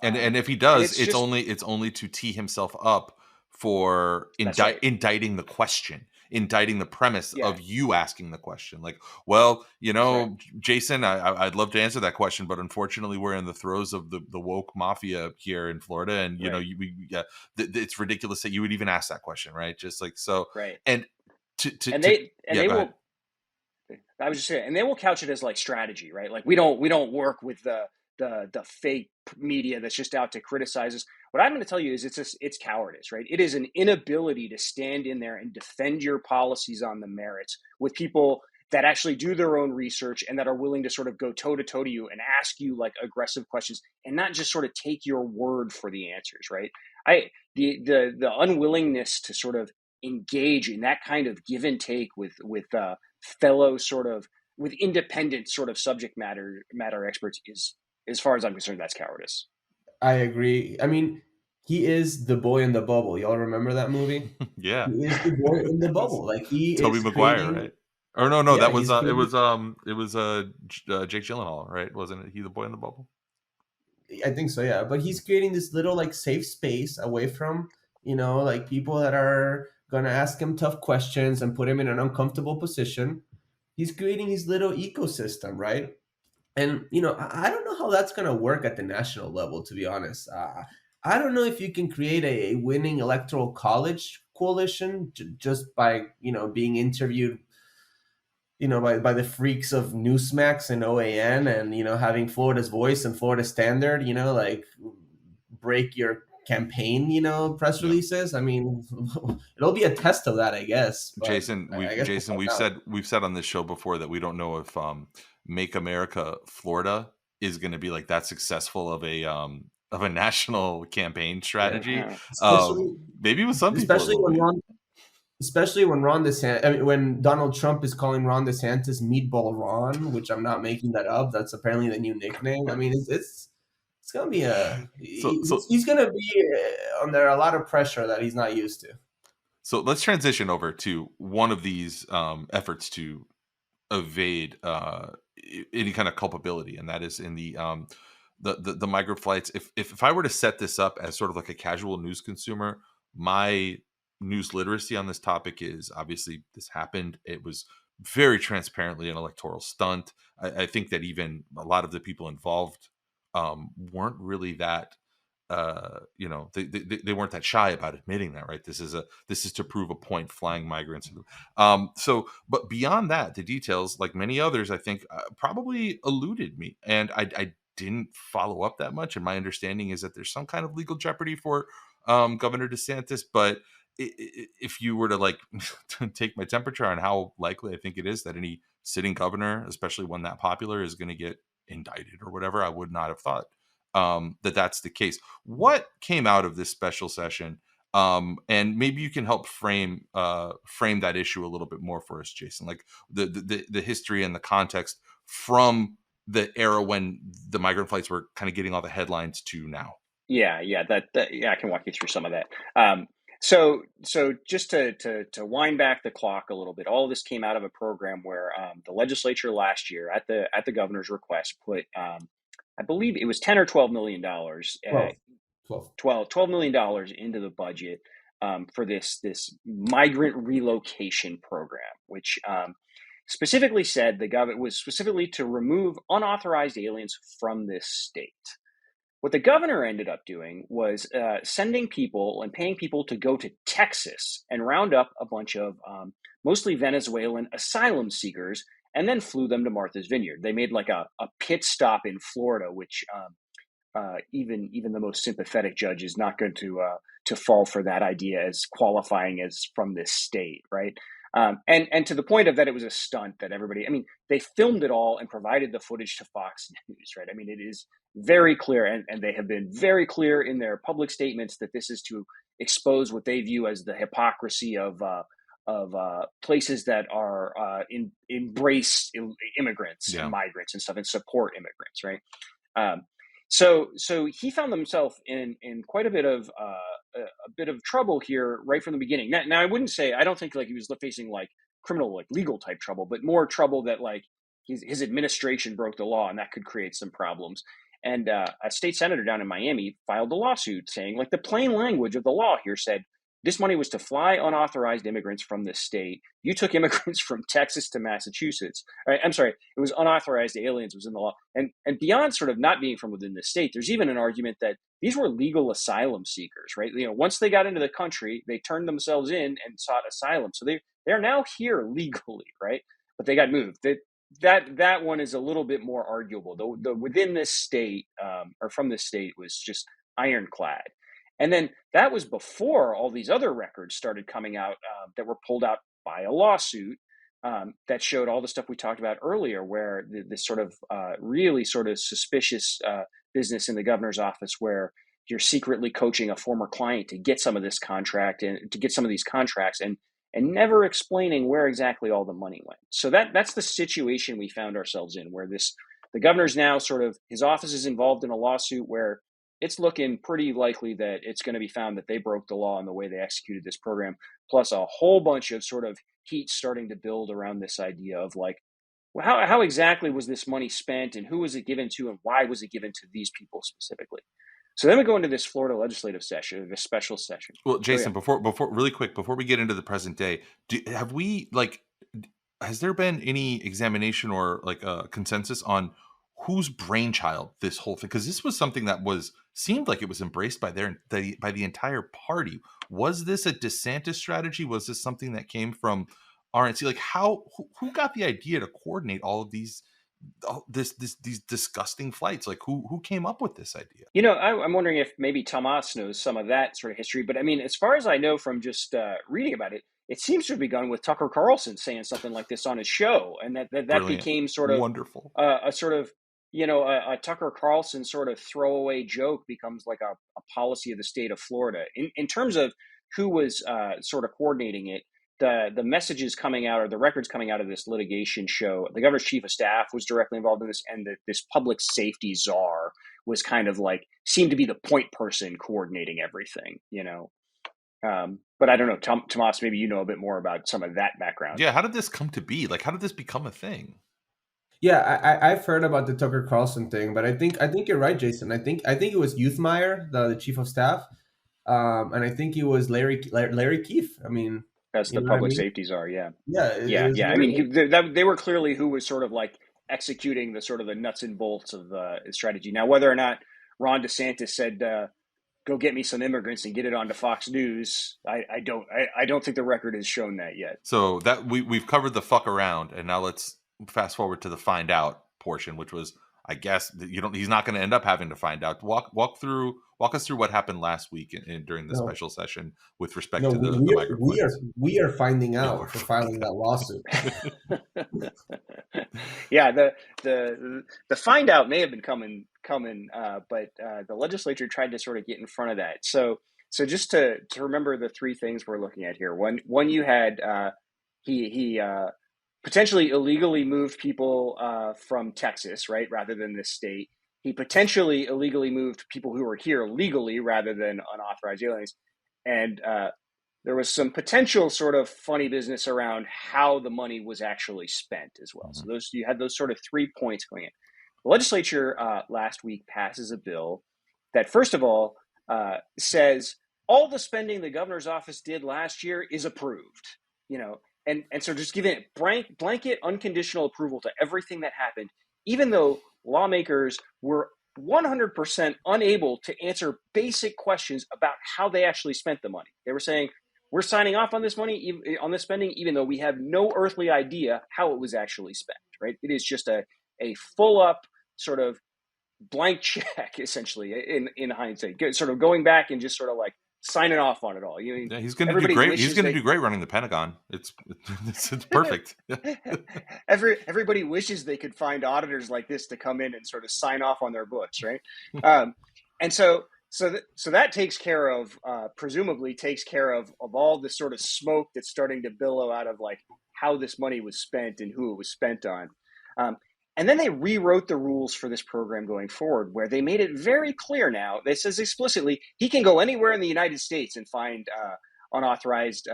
And if he does, it's only to tee himself up for indicting the question, indicting the premise of you asking the question. Like, well, Jason, I'd love to answer that question, but unfortunately we're in the throes of the woke mafia here in Florida. And, it's ridiculous that you would even ask that question. Right. Just like, so, right. And they will couch it as like strategy, right? Like we don't work with the fake media that's just out to criticize us. What I'm going to tell you is it's cowardice, right? It is an inability to stand in there and defend your policies on the merits with people that actually do their own research and that are willing to sort of go toe to toe to you and ask you like aggressive questions, and not just sort of take your word for the answers, right? The unwillingness to sort of engage in that kind of give and take with fellow sort of with independent sort of subject matter experts is, as far as I'm concerned, that's cowardice. I agree. I mean, he is the boy in the bubble. Y'all remember that movie? Yeah, he is the boy in the bubble. Like he Tobey is Maguire, creating... right? Or no, that was it was Jake Gyllenhaal, right? Wasn't he the boy in the bubble? I think so, yeah. But he's creating this little like safe space away from like people that are gonna ask him tough questions and put him in an uncomfortable position. He's creating his little ecosystem, right? And, I don't know how that's going to work at the national level, to be honest. I don't know if you can create a winning electoral college coalition just by, being interviewed, by the freaks of Newsmax and OAN and, having Florida's Voice and Florida Standard, like break your campaign, press releases. I mean, it'll be a test of that, I guess. Jason, we've said on this show before that we don't know if Make America Florida is going to be like that successful of a national campaign strategy. Yeah. Maybe with some people, especially when Ron DeSantis, I mean, when Donald Trump is calling Ron DeSantis Meatball Ron, which I'm not making that up. That's apparently the new nickname. I mean, it's going to be he's going to be under a lot of pressure that he's not used to. So let's transition over to one of these efforts to evade any kind of culpability, and that is in the the migrant flights. If I were to set this up as sort of like a casual news consumer, my news literacy on this topic is obviously this happened. It was very transparently an electoral stunt. I think that even a lot of the people involved weren't really that they weren't that shy about admitting that, right? This is to prove a point, flying migrants. But beyond that, the details, like many others, I think probably eluded me, and I didn't follow up that much. And my understanding is that there's some kind of legal jeopardy for Governor DeSantis. But if you were to like to take my temperature on how likely I think it is that any sitting governor, especially one that popular, is going to get indicted or whatever, I would not have thought that's the case. What came out of this special session? And maybe you can help frame that issue a little bit more for us, Jason, like the history and the context from the era when the migrant flights were kind of getting all the headlines to now. Yeah, I can walk you through some of that. So just to wind back the clock a little bit, all of this came out of a program where the legislature last year, at the governor's request, put I believe it was $10 or $12 million, $12 million into the budget for this migrant relocation program, which specifically said the government was specifically to remove unauthorized aliens from this state. What the governor ended up doing was sending people and paying people to go to Texas and round up a bunch of mostly Venezuelan asylum seekers and then flew them to Martha's Vineyard. They made like a pit stop in Florida, which even the most sympathetic judge is not going to fall for that idea as qualifying as from this state, right? And to the point of that, it was a stunt that everybody, I mean, they filmed it all and provided the footage to Fox News, right? I mean, it is very clear, and they have been very clear in their public statements that this is to expose what they view as the hypocrisy of places that are embrace immigrants and migrants and stuff and support immigrants, right? So he found himself in quite a bit of trouble here right from the beginning. Now I wouldn't say, I don't think like he was facing like criminal, like legal type trouble, but more trouble that like his administration broke the law, and that could create some problems. And a state senator down in Miami filed a lawsuit saying, like, the plain language of the law here said this money was to fly unauthorized immigrants from this state. You took immigrants from Texas to Massachusetts. I'm sorry, it was unauthorized aliens was in the law. And beyond sort of not being from within the state, there's even an argument that these were legal asylum seekers, right? You know, once they got into the country, they turned themselves in and sought asylum. So they're now here legally, right? But they got moved. That one is a little bit more arguable. The within this state or from this state was just ironclad. And then that was before all these other records started coming out that were pulled out by a lawsuit that showed all the stuff we talked about earlier, where this sort of really sort of suspicious business in the governor's office where you're secretly coaching a former client to get some of this contract and to get some of these contracts and never explaining where exactly all the money went. So that's the situation we found ourselves in, where the governor's now sort of, his office is involved in a lawsuit where it's looking pretty likely that it's going to be found that they broke the law in the way they executed this program, plus a whole bunch of sort of heat starting to build around this idea of like, well, how exactly was this money spent and who was it given to and why was it given to these people specifically? So then we go into this Florida legislative session, this special session. Well, Jason, before really quick, before we get into the present day, has there been any examination or like a consensus on whose brainchild this whole thing? Because this was something that seemed like it was embraced by by the entire party. Was this a DeSantis strategy? Was this something that came from RNC? Like, who got the idea to coordinate all of these disgusting flights? Like, who came up with this idea? You know, I'm wondering if maybe Tomas knows some of that sort of history. But I mean, as far as I know from just reading about it, it seems to have begun with Tucker Carlson saying something like this on his show, and that became sort of wonderful, a sort of, you know, a Tucker Carlson sort of throwaway joke becomes like a policy of the state of Florida. In terms of who was sort of coordinating it, the messages coming out or the records coming out of this litigation show, the governor's chief of staff was directly involved in this, and this public safety czar was kind of like, seemed to be the point person coordinating everything, you know. But I don't know, Tomas, maybe you know a bit more about some of that background. Yeah, how did this come to be? Like, how did this become a thing? Yeah, I've heard about the Tucker Carlson thing, but I think you're right, Jason. I think it was Youthmeyer, the chief of staff, and I think it was Larry Keefe. I mean, That's you the know what I public mean? safeties are, yeah. Yeah, it was I mean, Larry. they were clearly who was sort of like executing the sort of the nuts and bolts of the strategy. Now, whether or not Ron DeSantis said, "Go get me some immigrants and get it onto Fox News," I don't think the record has shown that yet. So that we've covered the fuck around, and now let's fast forward to the find out portion, which was, I guess, he's not going to end up having to find out. Walk us through what happened last week during the No, special session with respect no, to the migrant flights. we are finding Yeah, out for filing that lawsuit. Yeah, the find out may have been coming, but the legislature tried to sort of get in front of that. So just to remember the three things we're looking at here. One you had he potentially illegally moved people from Texas, right, rather than this state. He potentially illegally moved people who were here legally rather than unauthorized aliens, and there was some potential sort of funny business around how the money was actually spent as well. Mm-hmm. So you had those sort of 3 points going in. The legislature last week passes a bill that, first of all, says all the spending the governor's office did last year is approved. And so just giving it blanket unconditional approval to everything that happened, even though lawmakers were 100% unable to answer basic questions about how they actually spent the money. They were saying, we're signing off on this money, on this spending, even though we have no earthly idea how it was actually spent, right? It is just a full up sort of blank check, essentially, in hindsight, sort of going back and just sort of like signing off on it all. He's going to do great. He's going to do great running the Pentagon. It's perfect. Everybody wishes they could find auditors like this to come in and sort of sign off on their books, right? And so that takes care of, presumably takes care of all the sort of smoke that's starting to billow out of like how this money was spent and who it was spent on. And then they rewrote the rules for this program going forward, where they made it very clear now. It says explicitly he can go anywhere in the United States and find unauthorized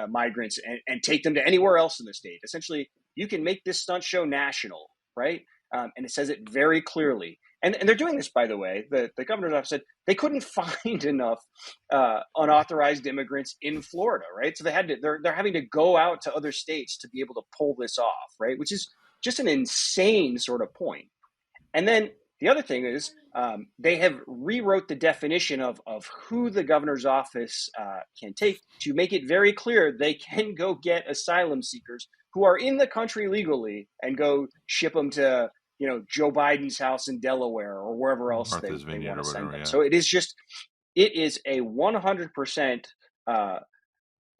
migrants and take them to anywhere else in the state. Essentially, you can make this stunt show national, right? And it says it very clearly. And they're doing this, by the way. The governor's office said they couldn't find enough unauthorized immigrants in Florida, right? So they're having to go out to other states to be able to pull this off, right? Which is just an insane sort of point. And then the other thing is they have rewrote the definition of who the governor's office can take to make it very clear they can go get asylum seekers who are in the country legally and go ship them to Joe Biden's house in Delaware or wherever else they want to send them. Yeah. So it is a 100%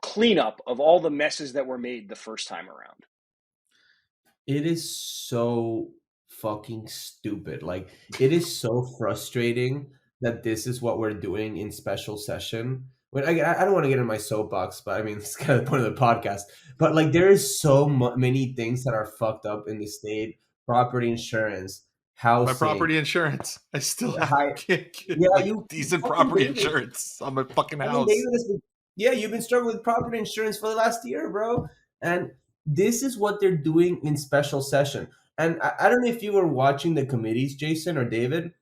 cleanup of all the messes that were made the first time around. It is so fucking stupid. Like, it is so frustrating that this is what we're doing in special session. I don't want to get in my soapbox, but I mean, it's kind of the point of the podcast. But like, there is so many things that are fucked up in the state. Property insurance, housing. My property insurance. I still have decent property insurance on my fucking house. You've been struggling with property insurance for the last year, bro. And this is what they're doing in special session. And I don't know if you were watching the committees, Jason or David,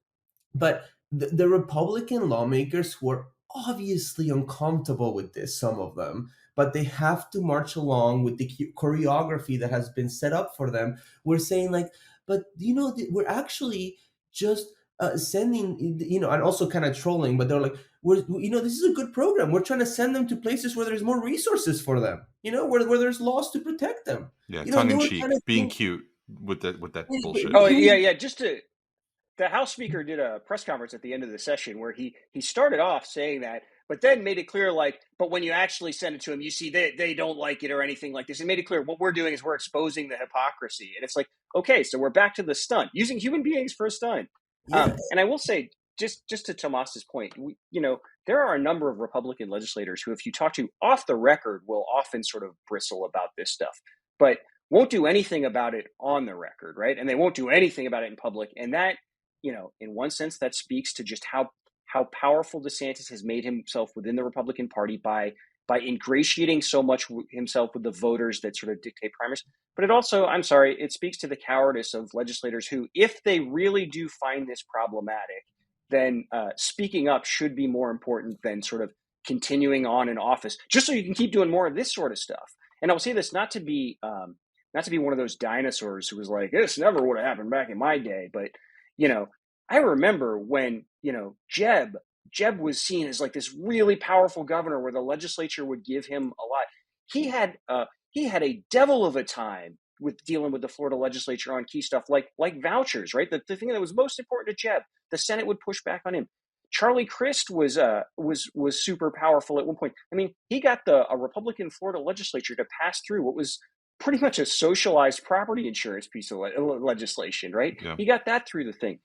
but the Republican lawmakers who are obviously uncomfortable with this, some of them, but they have to march along with the choreography that has been set up for them. We're saying like, but we're actually just sending, and also kind of trolling, but they're like, this is a good program. We're trying to send them to places where there's more resources for them, where there's laws to protect them. Yeah, tongue in cheek, being cute with that bullshit. Oh yeah. The House Speaker did a press conference at the end of the session where he started off saying that, but then made it clear, like, but when you actually send it to them, you see they don't like it or anything like this. And made it clear what we're doing is we're exposing the hypocrisy. And it's like, okay, so we're back to the stunt, using human beings for a stunt. Yeah. And I will say, just to Tomas's point, there are a number of Republican legislators who, if you talk to off the record, will often sort of bristle about this stuff, but won't do anything about it on the record, right? And they won't do anything about it in public. And that, in one sense, that speaks to just how powerful DeSantis has made himself within the Republican Party by by ingratiating so much himself with the voters that sort of dictate primaries. But it also, I'm sorry, it speaks to the cowardice of legislators who, if they really do find this problematic, then speaking up should be more important than sort of continuing on in office, just so you can keep doing more of this sort of stuff. And I'll say this not to be one of those dinosaurs who was like, this never would have happened back in my day. But, I remember when, Jeb was seen as like this really powerful governor where the legislature would give him a lot. He had a devil of a time with dealing with the Florida legislature on key stuff like vouchers, right? The thing that was most important to Jeb, the Senate would push back on him. Charlie Crist was super powerful at one point. I mean, he got a Republican Florida legislature to pass through what was pretty much a socialized property insurance piece of legislation, right? Yeah. He got that through the thing.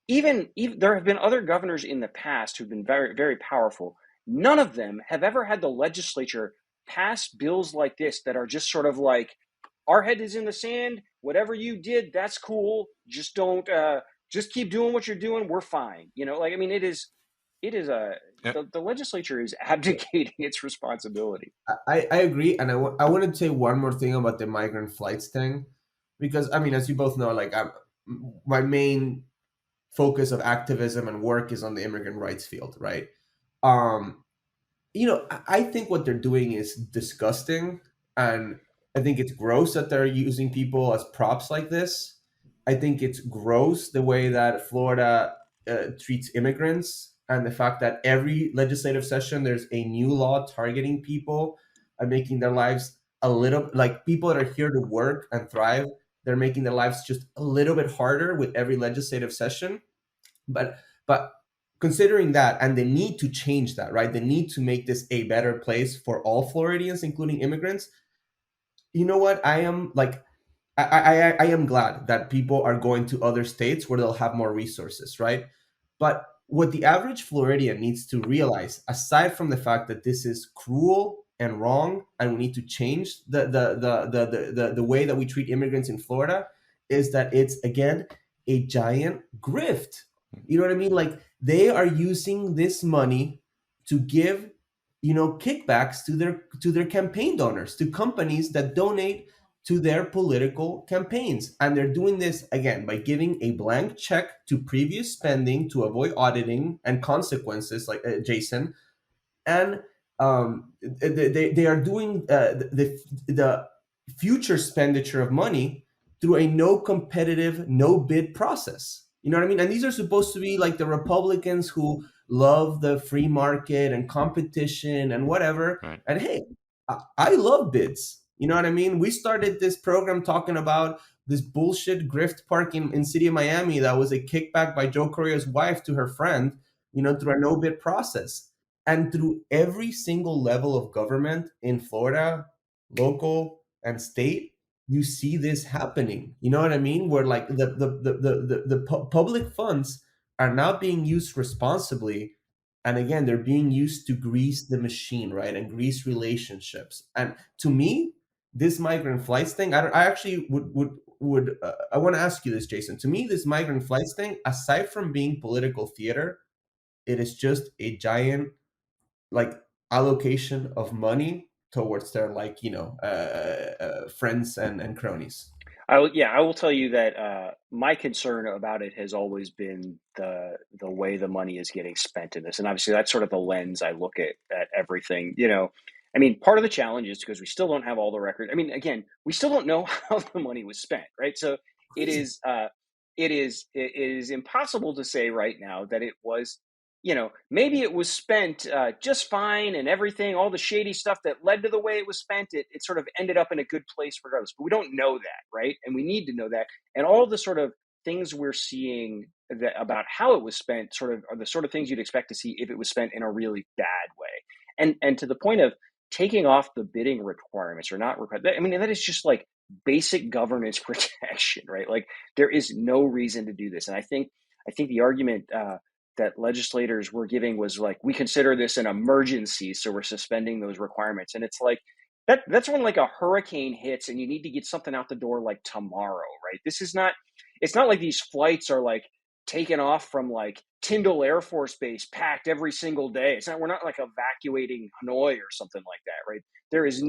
Even there have been other governors in the past who've been very, very powerful. None of them have ever had the legislature pass bills like this that are just sort of like, our head is in the sand. Whatever you did, that's cool. Just don't, just keep doing what you're doing. We're fine. The legislature is abdicating its responsibility. I agree. And I wanted to say one more thing about the migrant flights thing, because, I mean, as you both know, like my main focus of activism and work is on the immigrant rights field, right? I think what they're doing is disgusting, and I think it's gross that they're using people as props like this. I think it's gross the way that Florida treats immigrants, and the fact that every legislative session there's a new law targeting people and making their lives a little, like, people that are here to work and thrive, they're making their lives just a little bit harder with every legislative session. But considering that and the need to change that, right? The need to make this a better place for all Floridians, including immigrants. You know what? I am glad that people are going to other states where they'll have more resources, right? But what the average Floridian needs to realize, aside from the fact that this is cruel and wrong, and we need to change the way that we treat immigrants in Florida, is that it's, again, a giant grift. You know what I mean? Like, they are using this money to give, kickbacks to their campaign donors, to companies that donate to their political campaigns. And they're doing this, again, by giving a blank check to previous spending to avoid auditing and consequences, like Jason. And they are doing the future expenditure of money through a no competitive, no bid process. You know what I mean? And these are supposed to be like the Republicans who love the free market and competition and whatever. Right. And hey, I love bids. You know what I mean? We started this program talking about this bullshit grift park in city of Miami that was a kickback by Joe Carollo's wife to her friend, through a no bid process. And through every single level of government in Florida, local and state, you see this happening. You know what I mean? Where like the public funds are not being used responsibly. And again, they're being used to grease the machine, right? And grease relationships. And to me, this migrant flights thing, I actually would I want to ask you this, Jason. To me, this migrant flights thing, aside from being political theater, it is just a giant, like, allocation of money towards their, like, friends and cronies. I will tell you that my concern about it has always been the way the money is getting spent in this, and obviously that's sort of the lens I look at everything. I mean, part of the challenge is because we still don't have all the records. I mean, again, we still don't know how the money was spent, right? So it is impossible to say right now that it was. Maybe it was spent just fine and everything, all the shady stuff that led to the way it was spent, it sort of ended up in a good place regardless. But we don't know that, right? And we need to know that. And all the sort of things we're seeing about how it was spent sort of are the sort of things you'd expect to see if it was spent in a really bad way. And to the point of taking off the bidding requirements or not required, I mean, that is just like basic governance protection, right? Like, there is no reason to do this. And I think the argument that legislators were giving was like, we consider this an emergency, so we're suspending those requirements. And it's like, that's when like a hurricane hits and you need to get something out the door like tomorrow, right? It's not like these flights are like taken off from like Tyndall Air Force Base, packed every single day. We're not like evacuating Hanoi or something like that, right? There is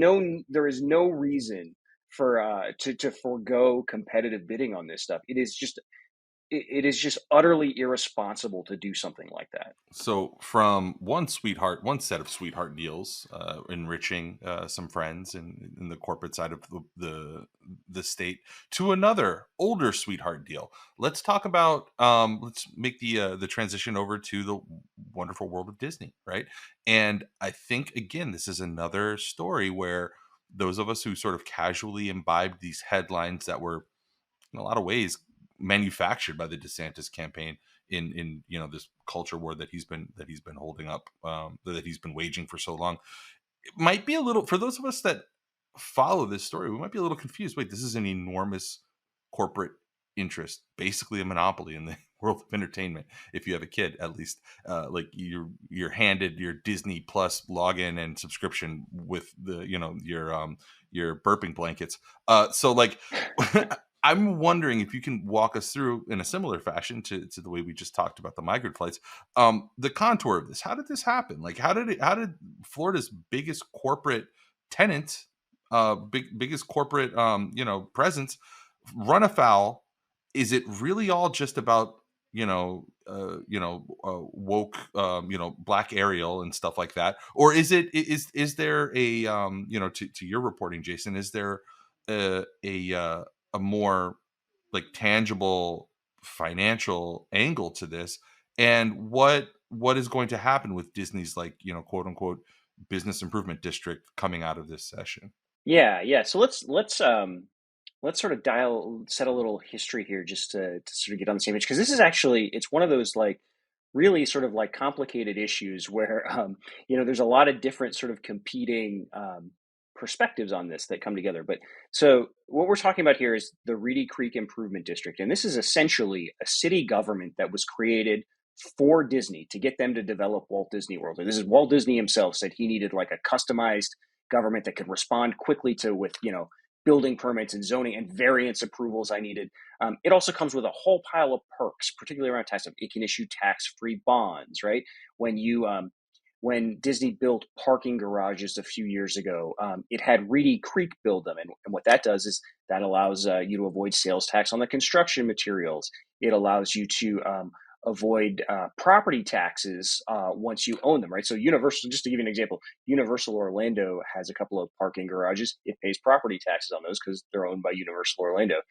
no reason for to forego competitive bidding on this stuff. It is just utterly irresponsible to do something like that. So from one set of sweetheart deals, enriching some friends in the corporate side of the state, to another older sweetheart deal. Let's talk about let's make the transition over to the wonderful world of Disney, right? And I think again, this is another story where those of us who sort of casually imbibed these headlines that were in a lot of ways manufactured by the DeSantis campaign in this culture war that he's been holding up, that he's been waging for so long. It might be a little, for those of us that follow this story, we might be a little confused. Wait, this is an enormous corporate interest, basically a monopoly in the world of entertainment. If you have a kid, at least, like you're handed your Disney Plus login and subscription with the your burping blankets. So like. I'm wondering if you can walk us through, in a similar fashion to the way we just talked about the migrant flights, the contour of this. How did this happen? Like, how did Florida's biggest corporate tenant, biggest corporate, presence, run afoul? Is it really all just about woke, Black Ariel and stuff like that, or is there a to your reporting, Jason? Is there a more like tangible financial angle to this, and what is going to happen with Disney's like quote unquote business improvement district coming out of this session? Yeah. So let's sort of set a little history here just to sort of get on the same page, because this is actually, it's one of those like really sort of like complicated issues where there's a lot of different sort of competing perspectives on this that come together. But so what we're talking about here is the Reedy Creek Improvement District, and this is essentially a city government that was created for Disney to get them to develop Walt Disney World. And this is Walt Disney himself said he needed like a customized government that could respond quickly to with building permits and zoning and variance approvals I needed. It also comes with a whole pile of perks, particularly around tax. It can issue tax-free bonds, right? When Disney built parking garages a few years ago, it had Reedy Creek build them. And what that does is that allows you to avoid sales tax on the construction materials. It allows you to avoid property taxes once you own them, right? So Universal, just to give you an example, Universal Orlando has a couple of parking garages. It pays property taxes on those because they're owned by Universal Orlando.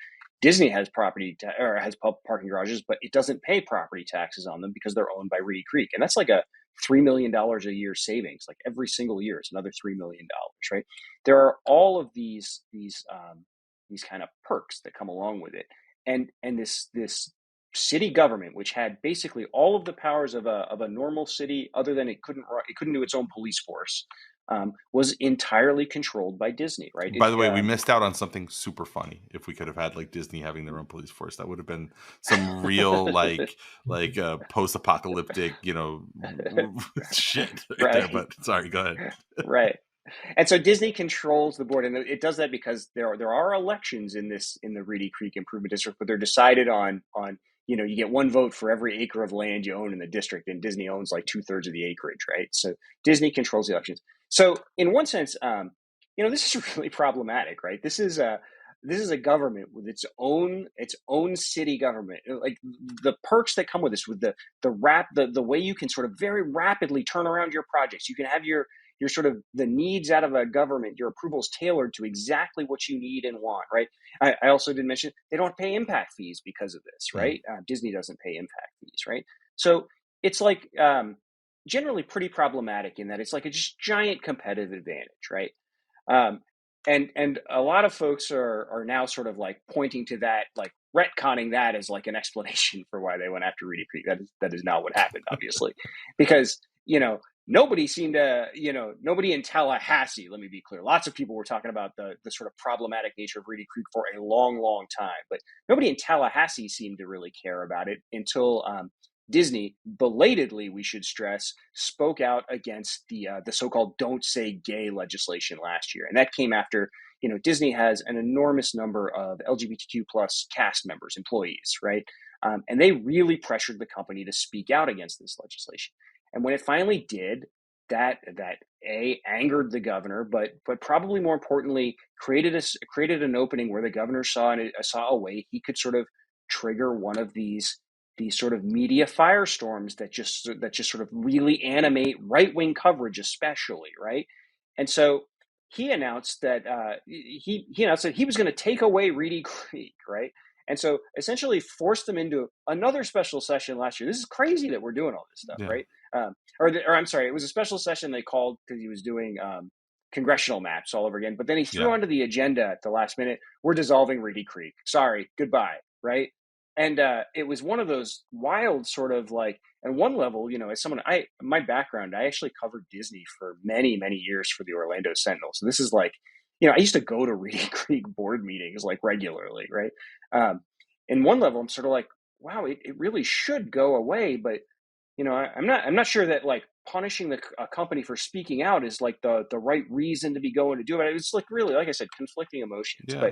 Disney has has parking garages, but it doesn't pay property taxes on them because they're owned by Reedy Creek. And that's like a $3 million a year savings, like every single year, it's another $3 million, right? There are all of these kind of perks that come along with it. And this city government, which had basically all of the powers of a normal city, other than it couldn't do its own police force, was entirely controlled by Disney, right? By the way, we missed out on something super funny. If we could have had like Disney having their own police force, that would have been some real like post-apocalyptic, shit right there. But sorry, go ahead. Right. And so Disney controls the board, and it does that because there are elections in the Reedy Creek Improvement District, but they're decided on you get one vote for every acre of land you own in the district, and Disney owns like 2/3 of the acreage, right? So Disney controls the elections. So in one sense, this is really problematic, right? This is a government with its own city government. Like the perks that come with this, with the way you can sort of very rapidly turn around your projects. You can have your sort of the needs out of a government, your approvals tailored to exactly what you need and want, right? I also did mention they don't pay impact fees because of this, right? Disney doesn't pay impact fees, right? So it's like generally pretty problematic in that it's like a just giant competitive advantage, right? And a lot of folks are now sort of like pointing to that, like retconning that as like an explanation for why they went after Reedy Creek. That is not what happened, obviously, because nobody seemed to, nobody in Tallahassee, let me be clear. Lots of people were talking about the sort of problematic nature of Reedy Creek for a long, long time, but nobody in Tallahassee seemed to really care about it until Disney, belatedly, we should stress, spoke out against the so-called "Don't Say Gay" legislation last year, and that came after Disney has an enormous number of LGBTQ plus cast members, employees, right? And they really pressured the company to speak out against this legislation. And when it finally did, that angered the governor, but probably more importantly, created an opening where the governor saw a way he could sort of trigger one of these sort of media firestorms that just sort of really animate right-wing coverage, especially, right? And so he announced that he was going to take away Reedy Creek, right? And so essentially forced them into another special session last year. This is crazy that we're doing all this stuff, right? Or I'm sorry, it was a special session they called because he was doing congressional maps all over again. But then he threw onto the agenda at the last minute, we're dissolving Reedy Creek. Sorry, goodbye, right? And it was one of those wild sort of like, at one level, as someone, my background, I actually covered Disney for many, many years for the Orlando Sentinel. So this is like, I used to go to Reedy Creek board meetings like regularly, right? In one level, I'm sort of like, wow, it really should go away. But, I'm not sure that like punishing a company for speaking out is like the right reason to be going to do it. It's like really, like I said, conflicting emotions. Yeah.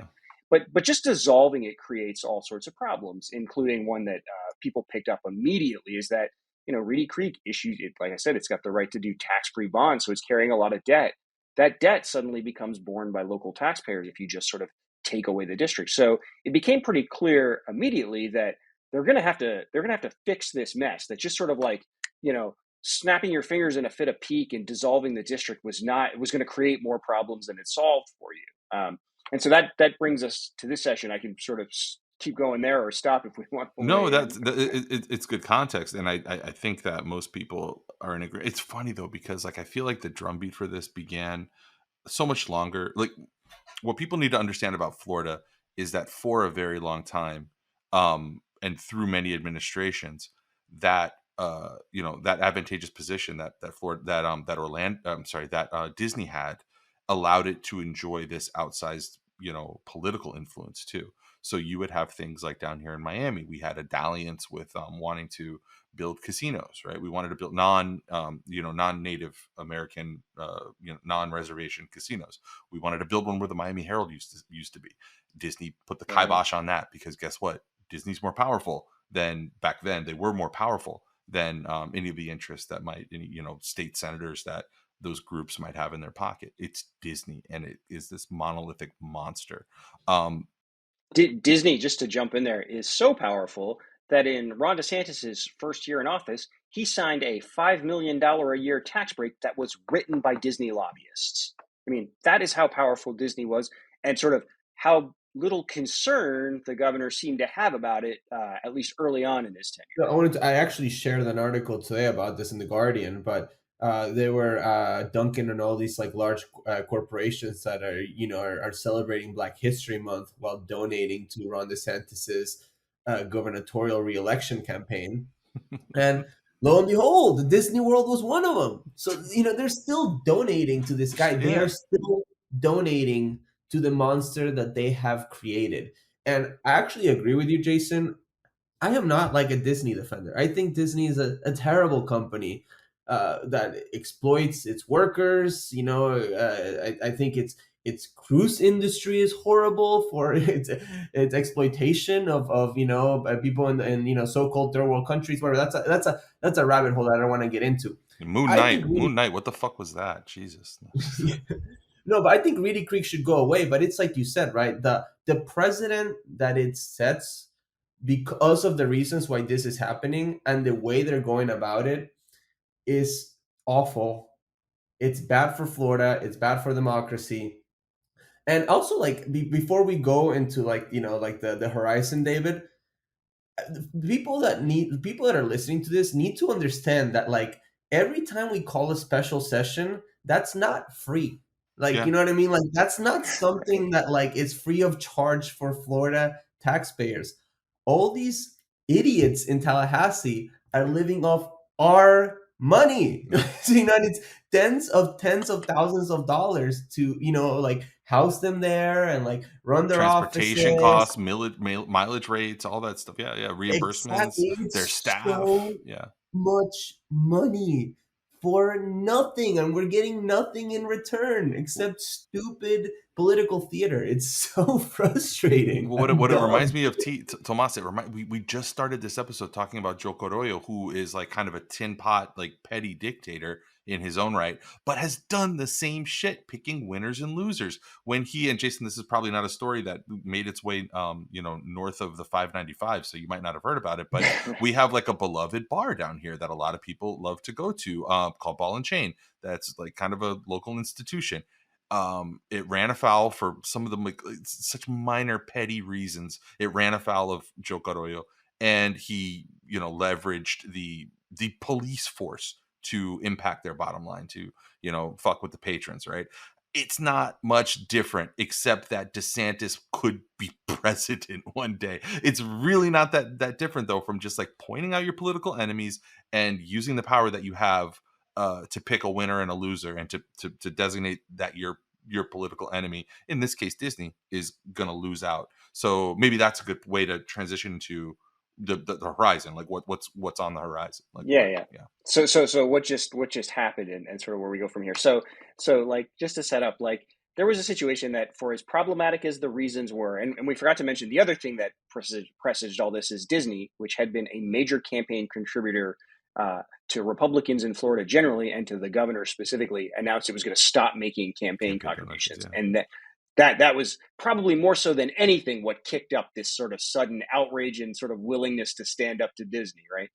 But just dissolving it creates all sorts of problems, including one that people picked up immediately is that, Reedy Creek issued it. Like I said, it's got the right to do tax-free bonds. So it's carrying a lot of debt. That debt suddenly becomes borne by local taxpayers if you just sort of take away the district. So it became pretty clear immediately that they're going to have to fix this mess. That just sort of like, snapping your fingers in a fit of pique and dissolving the district was going to create more problems than it solved for you. And so that brings us to this session. I can sort of keep going there or stop if we want. No, it's good context, and I think that most people are in agreement. It's funny though because like I feel like the drumbeat for this began so much longer. Like what people need to understand about Florida is that for a very long time, and through many administrations, that that advantageous position that Disney had allowed it to enjoy this outsized political influence too. So you would have things like down here in Miami, we had a dalliance with wanting to build casinos, right? We wanted to build non-Native American, non-reservation casinos. We wanted to build one where the Miami Herald used to be. Disney put the kibosh on that because guess what? Disney's more powerful than back then. They were more powerful than any of the interests that might, state senators that those groups might have in their pocket. It's Disney, and it is this monolithic monster. Disney, just to jump in there, is so powerful that in Ron DeSantis' first year in office, he signed a $5 million a year tax break that was written by Disney lobbyists. I mean, that is how powerful Disney was, and sort of how little concern the governor seemed to have about it, at least early on in his tenure. I actually shared an article today about this in The Guardian, but they were dunking on all these like large corporations that are celebrating Black History Month while donating to Ron DeSantis's gubernatorial reelection campaign. And lo and behold, the Disney World was one of them. So, they're still donating to this guy. They are still donating to the monster that they have created. And I actually agree with you, Jason. I am not like a Disney defender. I think Disney is a terrible company that exploits its workers. I think its cruise industry is horrible for its exploitation of people in so-called third world countries. Whatever. That's a rabbit hole that I don't want to get into. Moon Knight. What the fuck was that? Jesus. No, but I think Reedy Creek should go away. But it's like you said, right? The precedent that it sets because of the reasons why this is happening and the way they're going about it is awful. It's bad for Florida. It's bad for democracy. And also, like, before we go into the horizon, David, people that are listening to this need to understand that like every time we call a special session, that's not free. Like, you know what I mean? Like, that's not something that like is free of charge for Florida taxpayers. All these idiots in Tallahassee are living off our money. It's tens of thousands of dollars to, like house them there and like run their transportation offices. costs, mileage rates, all that stuff. Reimbursements, exactly. their staff. So much money for nothing, and we're getting nothing in return except stupid political theater. It's so frustrating. What it reminds me of, Tomas, we just started this episode talking about Joe Carollo, who is like kind of a tin pot, like petty dictator in his own right, but has done the same shit, picking winners and losers. When he and Jason, this is probably not a story that made its way, north of the 595, so you might not have heard about it, but we have like a beloved bar down here that a lot of people love to go to, called Ball and Chain. That's like kind of a local institution. It ran afoul for some of the such minor petty reasons. It ran afoul of Joe Carollo, and he, leveraged the police force to impact their bottom line, to, fuck with the patrons, right? It's not much different, except that DeSantis could be president one day. It's really not that different, though, from just like pointing out your political enemies and using the power that you have to pick a winner and a loser, and to designate that your political enemy, in this case Disney, is going to lose out. So maybe that's a good way to transition to the horizon, like what's on the horizon. Like, yeah. So what just happened, and sort of where we go from here. So like, just to set up, like, there was a situation that, for as problematic as the reasons were, and we forgot to mention the other thing that presaged all this is Disney, which had been a major campaign contributor to Republicans in Florida generally, and to the governor specifically, announced it was going to stop making campaign contributions. Yeah. And that was probably more so than anything what kicked up this sort of sudden outrage and sort of willingness to stand up to Disney, right?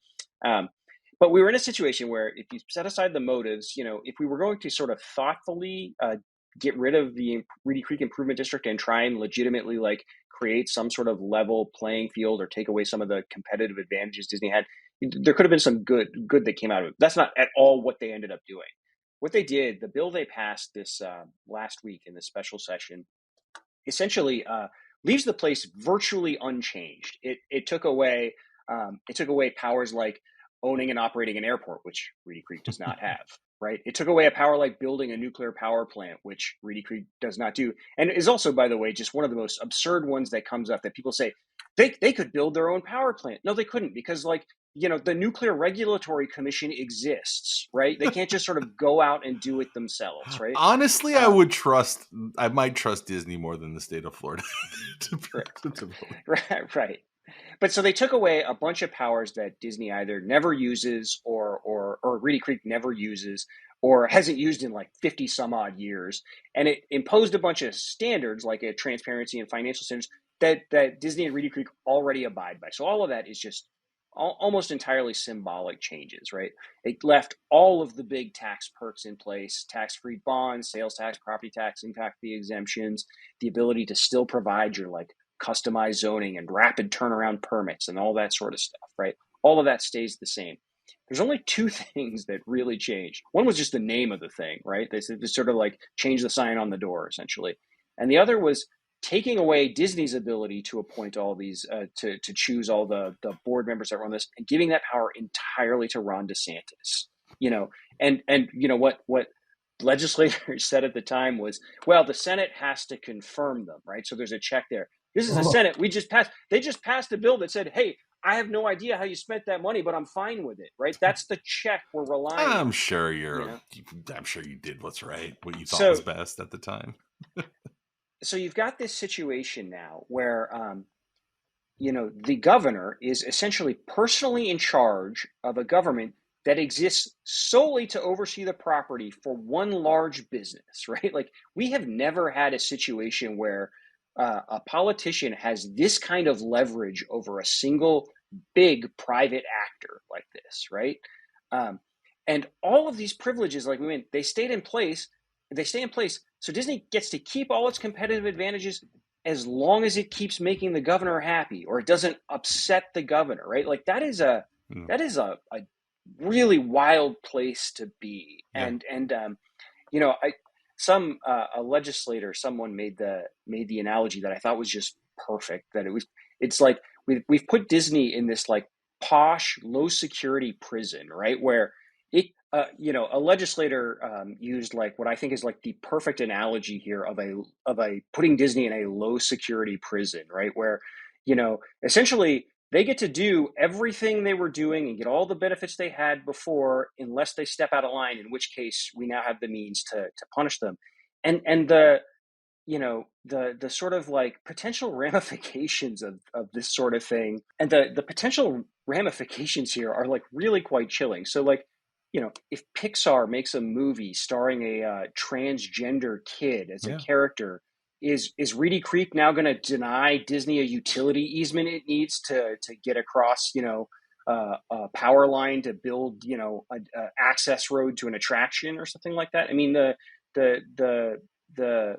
But we were in a situation where, if you set aside the motives, if we were going to sort of thoughtfully get rid of the Reedy Creek Improvement District and try and legitimately like create some sort of level playing field, or take away some of the competitive advantages Disney had, there could have been some good that came out of it. That's not at all what they ended up doing. What they did, the bill they passed this last week in this special session, essentially leaves the place virtually unchanged. It took away powers like owning and operating an airport, which Reedy Creek does not have. Right? It took away a power like building a nuclear power plant, which Reedy Creek does not do, and is also, by the way, just one of the most absurd ones that comes up, that people say they could build their own power plant. No, they couldn't, because the Nuclear Regulatory Commission exists, right? They can't just sort of go out and do it themselves, right? Honestly, I might trust Disney more than the state of Florida. Right. But so they took away a bunch of powers that Disney either never uses, or Reedy Creek never uses, or hasn't used in like 50 some odd years. And it imposed a bunch of standards, like a transparency and financial standards, that Disney and Reedy Creek already abide by. So all of that is just almost entirely symbolic changes, right? It left all of the big tax perks in place: tax-free bonds, sales tax, property tax, impact fee exemptions, the ability to still provide your like customized zoning and rapid turnaround permits and all that sort of stuff, right? All of that stays the same. There's only two things that really changed. One was just the name of the thing, right? They sort of like changed the sign on the door, essentially. And the other was taking away Disney's ability to appoint all these, to choose all the board members that run this, and giving that power entirely to Ron DeSantis. And what legislators said at the time was, well, the Senate has to confirm them, right? So there's a check there. This is the Senate. They just passed a bill that said, hey, I have no idea how you spent that money, but I'm fine with it, right? That's the check we're relying on. I'm sure you did what's right, what you thought was best at the time. So you've got this situation now where, the governor is essentially personally in charge of a government that exists solely to oversee the property for one large business, right? Like, we have never had a situation where a politician has this kind of leverage over a single big private actor like this, right? And all of these privileges, like we mean, they stay in place. So Disney gets to keep all its competitive advantages as long as it keeps making the governor happy, or it doesn't upset the governor, right? Like, that is a really wild place to be. Yeah. A legislator, someone made the analogy that I thought was just perfect. That it's like we've put Disney in this like posh, low security prison, right? Where a legislator used like what I think is like the perfect analogy here of a putting Disney in a low security prison, right? Where essentially they get to do everything they were doing and get all the benefits they had before, unless they step out of line, in which case we now have the means to punish them. And the the sort of like potential ramifications of this sort of thing, and the potential ramifications here are like really quite chilling. So like, if Pixar makes a movie starring a transgender kid as a character, is Reedy Creek now going to deny Disney a utility easement it needs to get across a power line to build a access road to an attraction or something like that? I mean, the the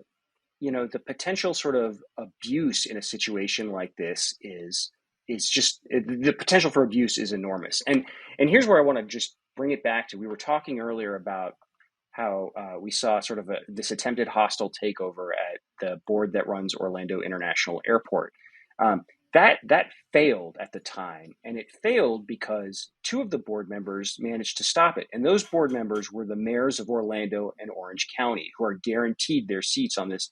potential sort of abuse in a situation like this is just, the potential for abuse is enormous. And here's where I want to just bring it back to, we were talking earlier about how we saw sort of this attempted hostile takeover at the board that runs Orlando International Airport. That failed at the time, and it failed because two of the board members managed to stop it. And those board members were the mayors of Orlando and Orange County, who are guaranteed their seats on this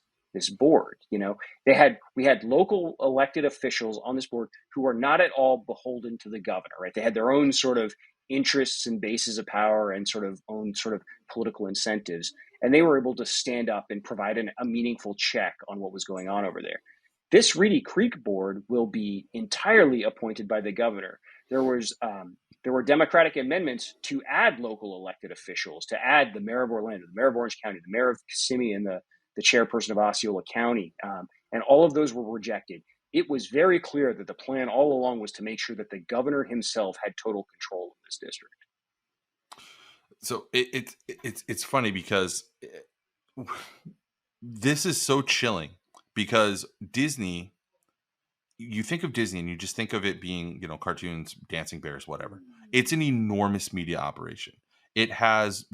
board. We had local elected officials on this board who are not at all beholden to the governor, right? They had their own sort of interests and bases of power and sort of own sort of political incentives. And they were able to stand up and provide a meaningful check on what was going on over there. This Reedy Creek board will be entirely appointed by the governor. There were Democratic amendments to add local elected officials, to add the mayor of Orlando, the mayor of Orange County, the mayor of Kissimmee, and the chairperson of Osceola County. And all of those were rejected. It was very clear that the plan all along was to make sure that the governor himself had total control of this district. So it's funny because this is so chilling, because Disney, you think of Disney and you just think of it being, cartoons, dancing bears, whatever. It's an enormous media operation. It has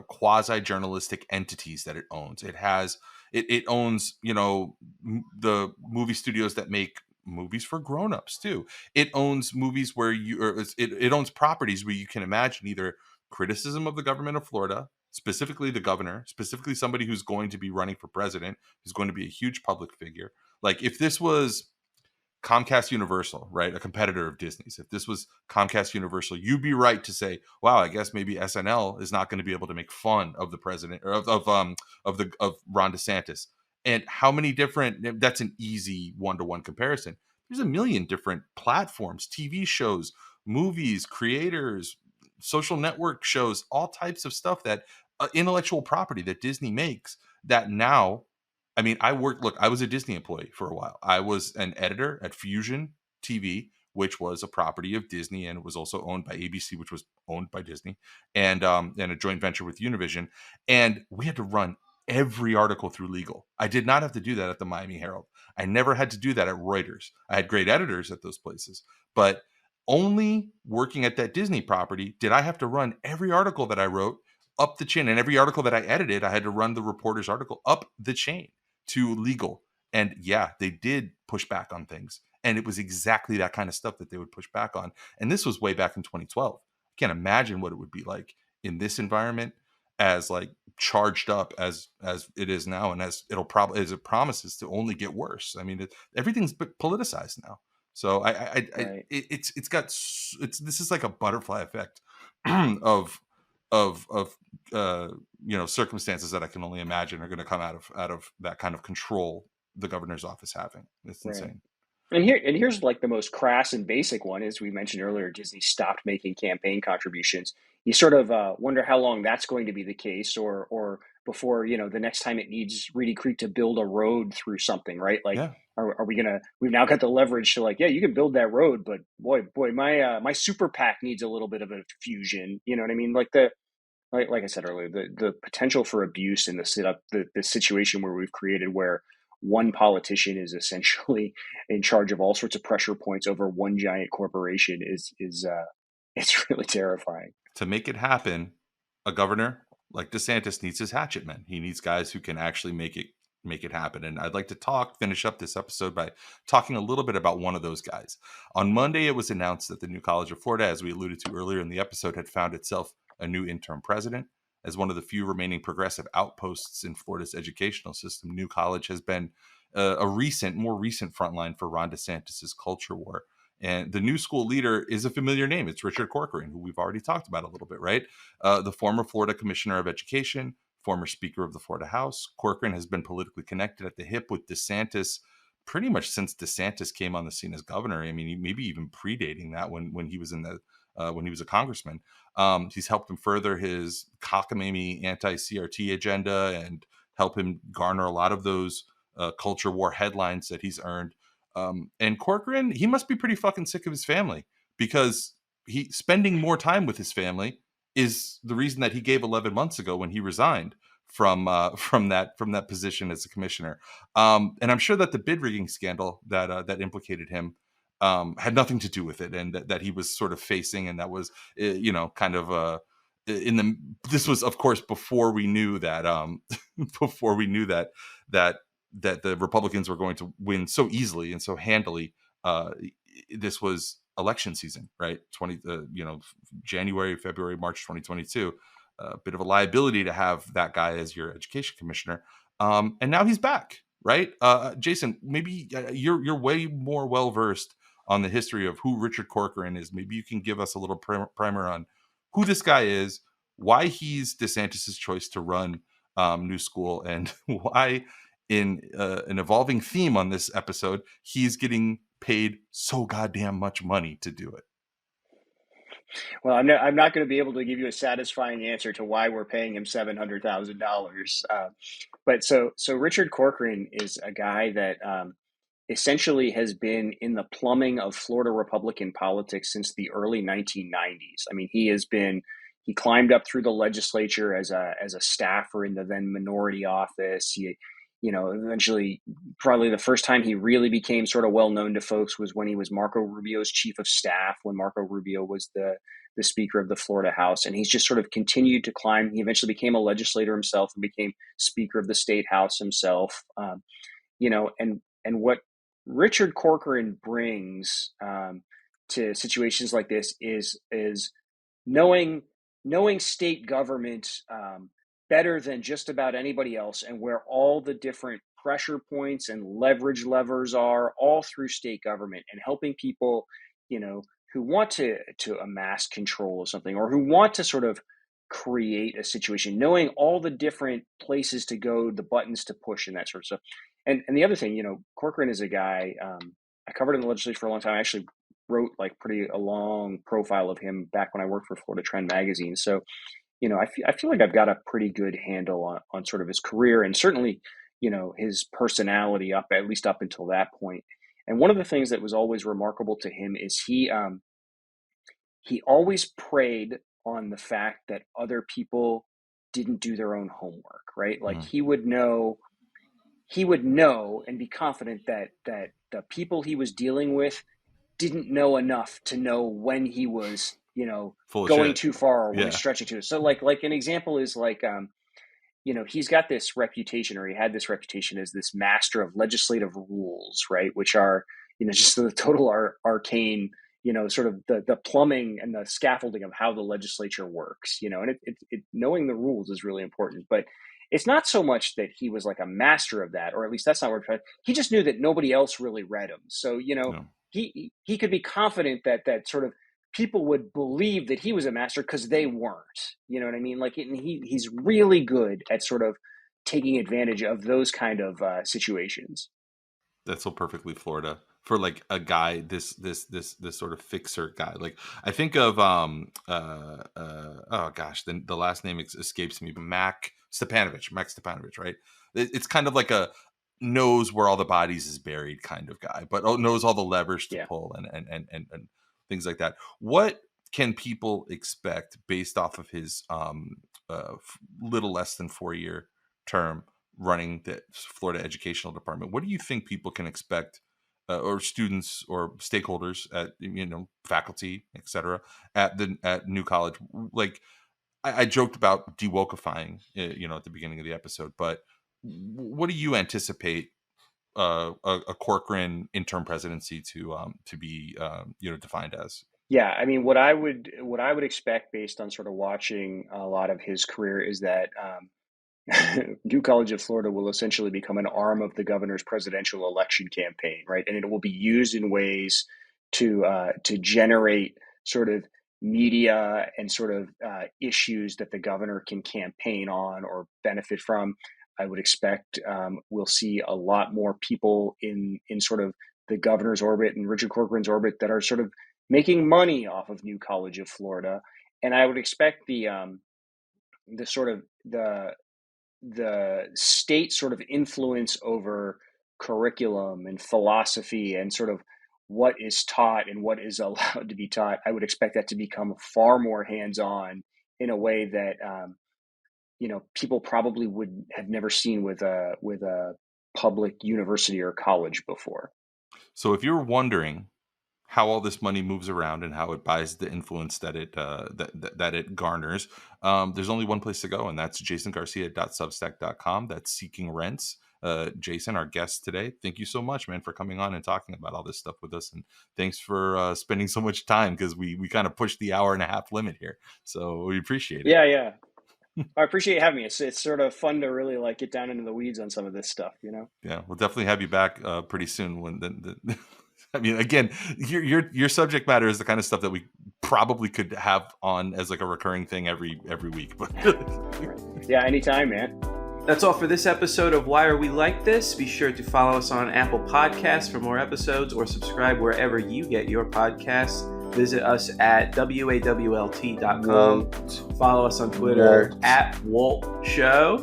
quasi-journalistic entities that it owns. It owns, the movie studios that make movies for grown-ups too. It owns movies where it owns properties where you can imagine either criticism of the government of Florida, specifically the governor, specifically somebody who's going to be running for president, who's going to be a huge public figure. Like if this was Comcast Universal, right, a competitor of Disney's, if this was Comcast Universal, you'd be right to say, wow, I guess maybe SNL is not going to be able to make fun of the president or of Ron DeSantis. And how many different, that's an easy one-to-one comparison. There's a million different platforms, TV shows, movies, creators, social network shows, all types of stuff that intellectual property that Disney makes that now, I mean, I was a Disney employee for a while. I was an editor at Fusion TV, which was a property of Disney, and it was also owned by ABC, which was owned by Disney, and a joint venture with Univision. And we had to run every article through legal. I did not have to do that at the Miami Herald. I never had to do that at Reuters. I had great editors at those places, but only working at that Disney property did I have to run every article that I wrote up the chain, and every article that I edited, I had to run the reporter's article up the chain to legal. And yeah, they did push back on things, and it was exactly that kind of stuff that they would push back on. And this was way back in 2012. I can't imagine what it would be like in this environment, as like charged up as it is now, and as it promises to only get worse. I mean, everything's politicized now. So Right. this is like a butterfly effect of circumstances that I can only imagine are going to come out of that kind of control the governor's office having. It's Right. insane. And here's like the most crass and basic one, as we mentioned earlier. Disney stopped making campaign contributions. You sort of wonder how long that's going to be the case, or before the next time it needs Reedy Creek to build a road through something, right? Like, Yeah. are we gonna? We've now got the leverage to like, yeah, you can build that road, but boy, my super PAC needs a little bit of a fusion. You know what I mean? Like like I said earlier, the potential for abuse in the situation where we've created, where one politician is essentially in charge of all sorts of pressure points over one giant corporation is it's really terrifying. To make it happen, a governor like DeSantis needs his hatchet men. He needs guys who can actually make it happen. And I'd like to finish up this episode by talking a little bit about one of those guys. On Monday, it was announced that the new College of Florida, as we alluded to earlier in the episode, had found itself a new interim president. As one of the few remaining progressive outposts in Florida's educational system, New College has been a more recent frontline for Ron DeSantis' culture war. And the new school leader is a familiar name. It's Richard Corcoran, who we've already talked about a little bit, right? The former Florida Commissioner of Education, former Speaker of the Florida House. Corcoran has been politically connected at the hip with DeSantis pretty much since DeSantis came on the scene as governor. I mean, maybe even predating that when he was in the when he was a congressman. He's helped him further his cockamamie anti-CRT agenda and help him garner a lot of those culture war headlines that he's earned. And Corcoran, he must be pretty fucking sick of his family, because he spending more time with his family is the reason that he gave 11 months ago when he resigned from that position as a commissioner. And I'm sure that the bid rigging scandal that implicated him had nothing to do with it, and that he was sort of facing, and that was kind of this was, of course, before we knew that that the Republicans were going to win so easily and so handily. This was election season, right? January, February, March 2022. A bit of a liability to have that guy as your education commissioner. And now he's back, right? Jason, maybe you're way more well-versed on the history of who Richard Corcoran is. Maybe you can give us a little primer on who this guy is, why he's DeSantis' choice to run New School, and why, in an evolving theme on this episode, he's getting paid so goddamn much money to do it. Well, I'm not going to be able to give you a satisfying answer to why we're paying him $700,000. But so Richard Corcoran is a guy that essentially has been in the plumbing of Florida Republican politics since the early 1990s. I mean, he climbed up through the legislature as a staffer in the then minority office. Eventually, probably the first time he really became sort of well known to folks was when he was Marco Rubio's chief of staff, when Marco Rubio was the Speaker of the Florida House. And he's just sort of continued to climb. He eventually became a legislator himself and became Speaker of the State House himself. And what Richard Corcoran brings to situations like this is knowing state government better than just about anybody else, and where all the different pressure points and leverage levers are all through state government, and helping people, who want to amass control of something, or who want to sort of create a situation, knowing all the different places to go, the buttons to push, and that sort of stuff. And the other thing, Corcoran is a guy I covered in the legislature for a long time. I actually wrote a long profile of him back when I worked for Florida Trend magazine. So I feel like I've got a pretty good handle on sort of his career, and certainly, his personality at least up until that point. And one of the things that was always remarkable to him is he always preyed on the fact that other people didn't do their own homework, right? Like he would know and be confident that the people he was dealing with didn't know enough to know when he was going too far, or when he's stretching too. So like an example is he's got this reputation, or he had this reputation, as this master of legislative rules, right? Which are, just the total arcane, sort of the plumbing and the scaffolding of how the legislature works, and knowing the rules is really important. But it's not so much that he was like a master of that, or at least that's not what he just knew that nobody else really read him. So, he could be confident that sort of people would believe that he was a master because they weren't. You know what I mean? He's really good at sort of taking advantage of those kind of situations. That's so perfectly Florida for like a guy, this sort of fixer guy. Like I think of the last name escapes me, Max Stepanovich, right? It's kind of like a knows where all the bodies is buried kind of guy, but knows all the levers to pull and things like that. What can people expect based off of his little less than 4-year term running the Florida Educational Department? What do you think people can expect, or students or stakeholders at faculty, etc., at New College? Like I joked about dewokifying, at the beginning of the episode, but what do you anticipate a Corcoran interim presidency to be defined as? Yeah, I mean, what I would expect based on sort of watching a lot of his career is that New College of Florida will essentially become an arm of the governor's presidential election campaign, right? And it will be used in ways to generate sort of media and sort of issues that the governor can campaign on or benefit from. I would expect we'll see a lot more people in sort of the governor's orbit and Richard Corcoran's orbit that are sort of making money off of New College of Florida. And I would expect the state sort of influence over curriculum and philosophy and sort of what is taught and what is allowed to be taught. I would expect that to become far more hands-on in a way that people probably would have never seen with a public university or college before. So if you're wondering how all this money moves around and how it buys the influence that it that it garners, there's only one place to go, and that's jasongarcia.substack.com. That's Seeking Rents. Jason, our guest today, thank you so much, man, for coming on and talking about all this stuff with us, and thanks for spending so much time, because we kind of pushed the 1.5-hour limit here, so we appreciate it. Yeah. I appreciate having me. It's sort of fun to really get down into the weeds on some of this stuff, Yeah, we'll definitely have you back pretty soon. When I mean, again, your subject matter is the kind of stuff that we probably could have on as a recurring thing every week. But yeah, anytime, man. That's all for this episode of Why Are We Like This? Be sure to follow us on Apple Podcasts for more episodes, or subscribe wherever you get your podcasts. Visit us at wawlt.com. Follow us on Twitter at Walt Show,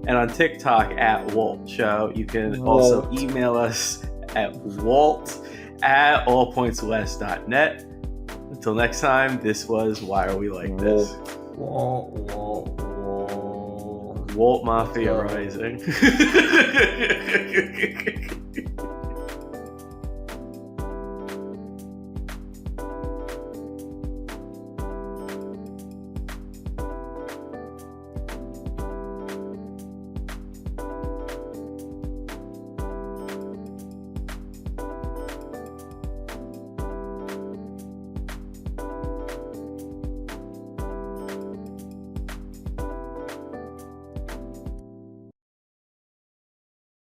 and on TikTok at Walt Show. You can also email us at walt@allpointswest.net. Until next time, this was Why Are We Like This? Walt Mafia Rising.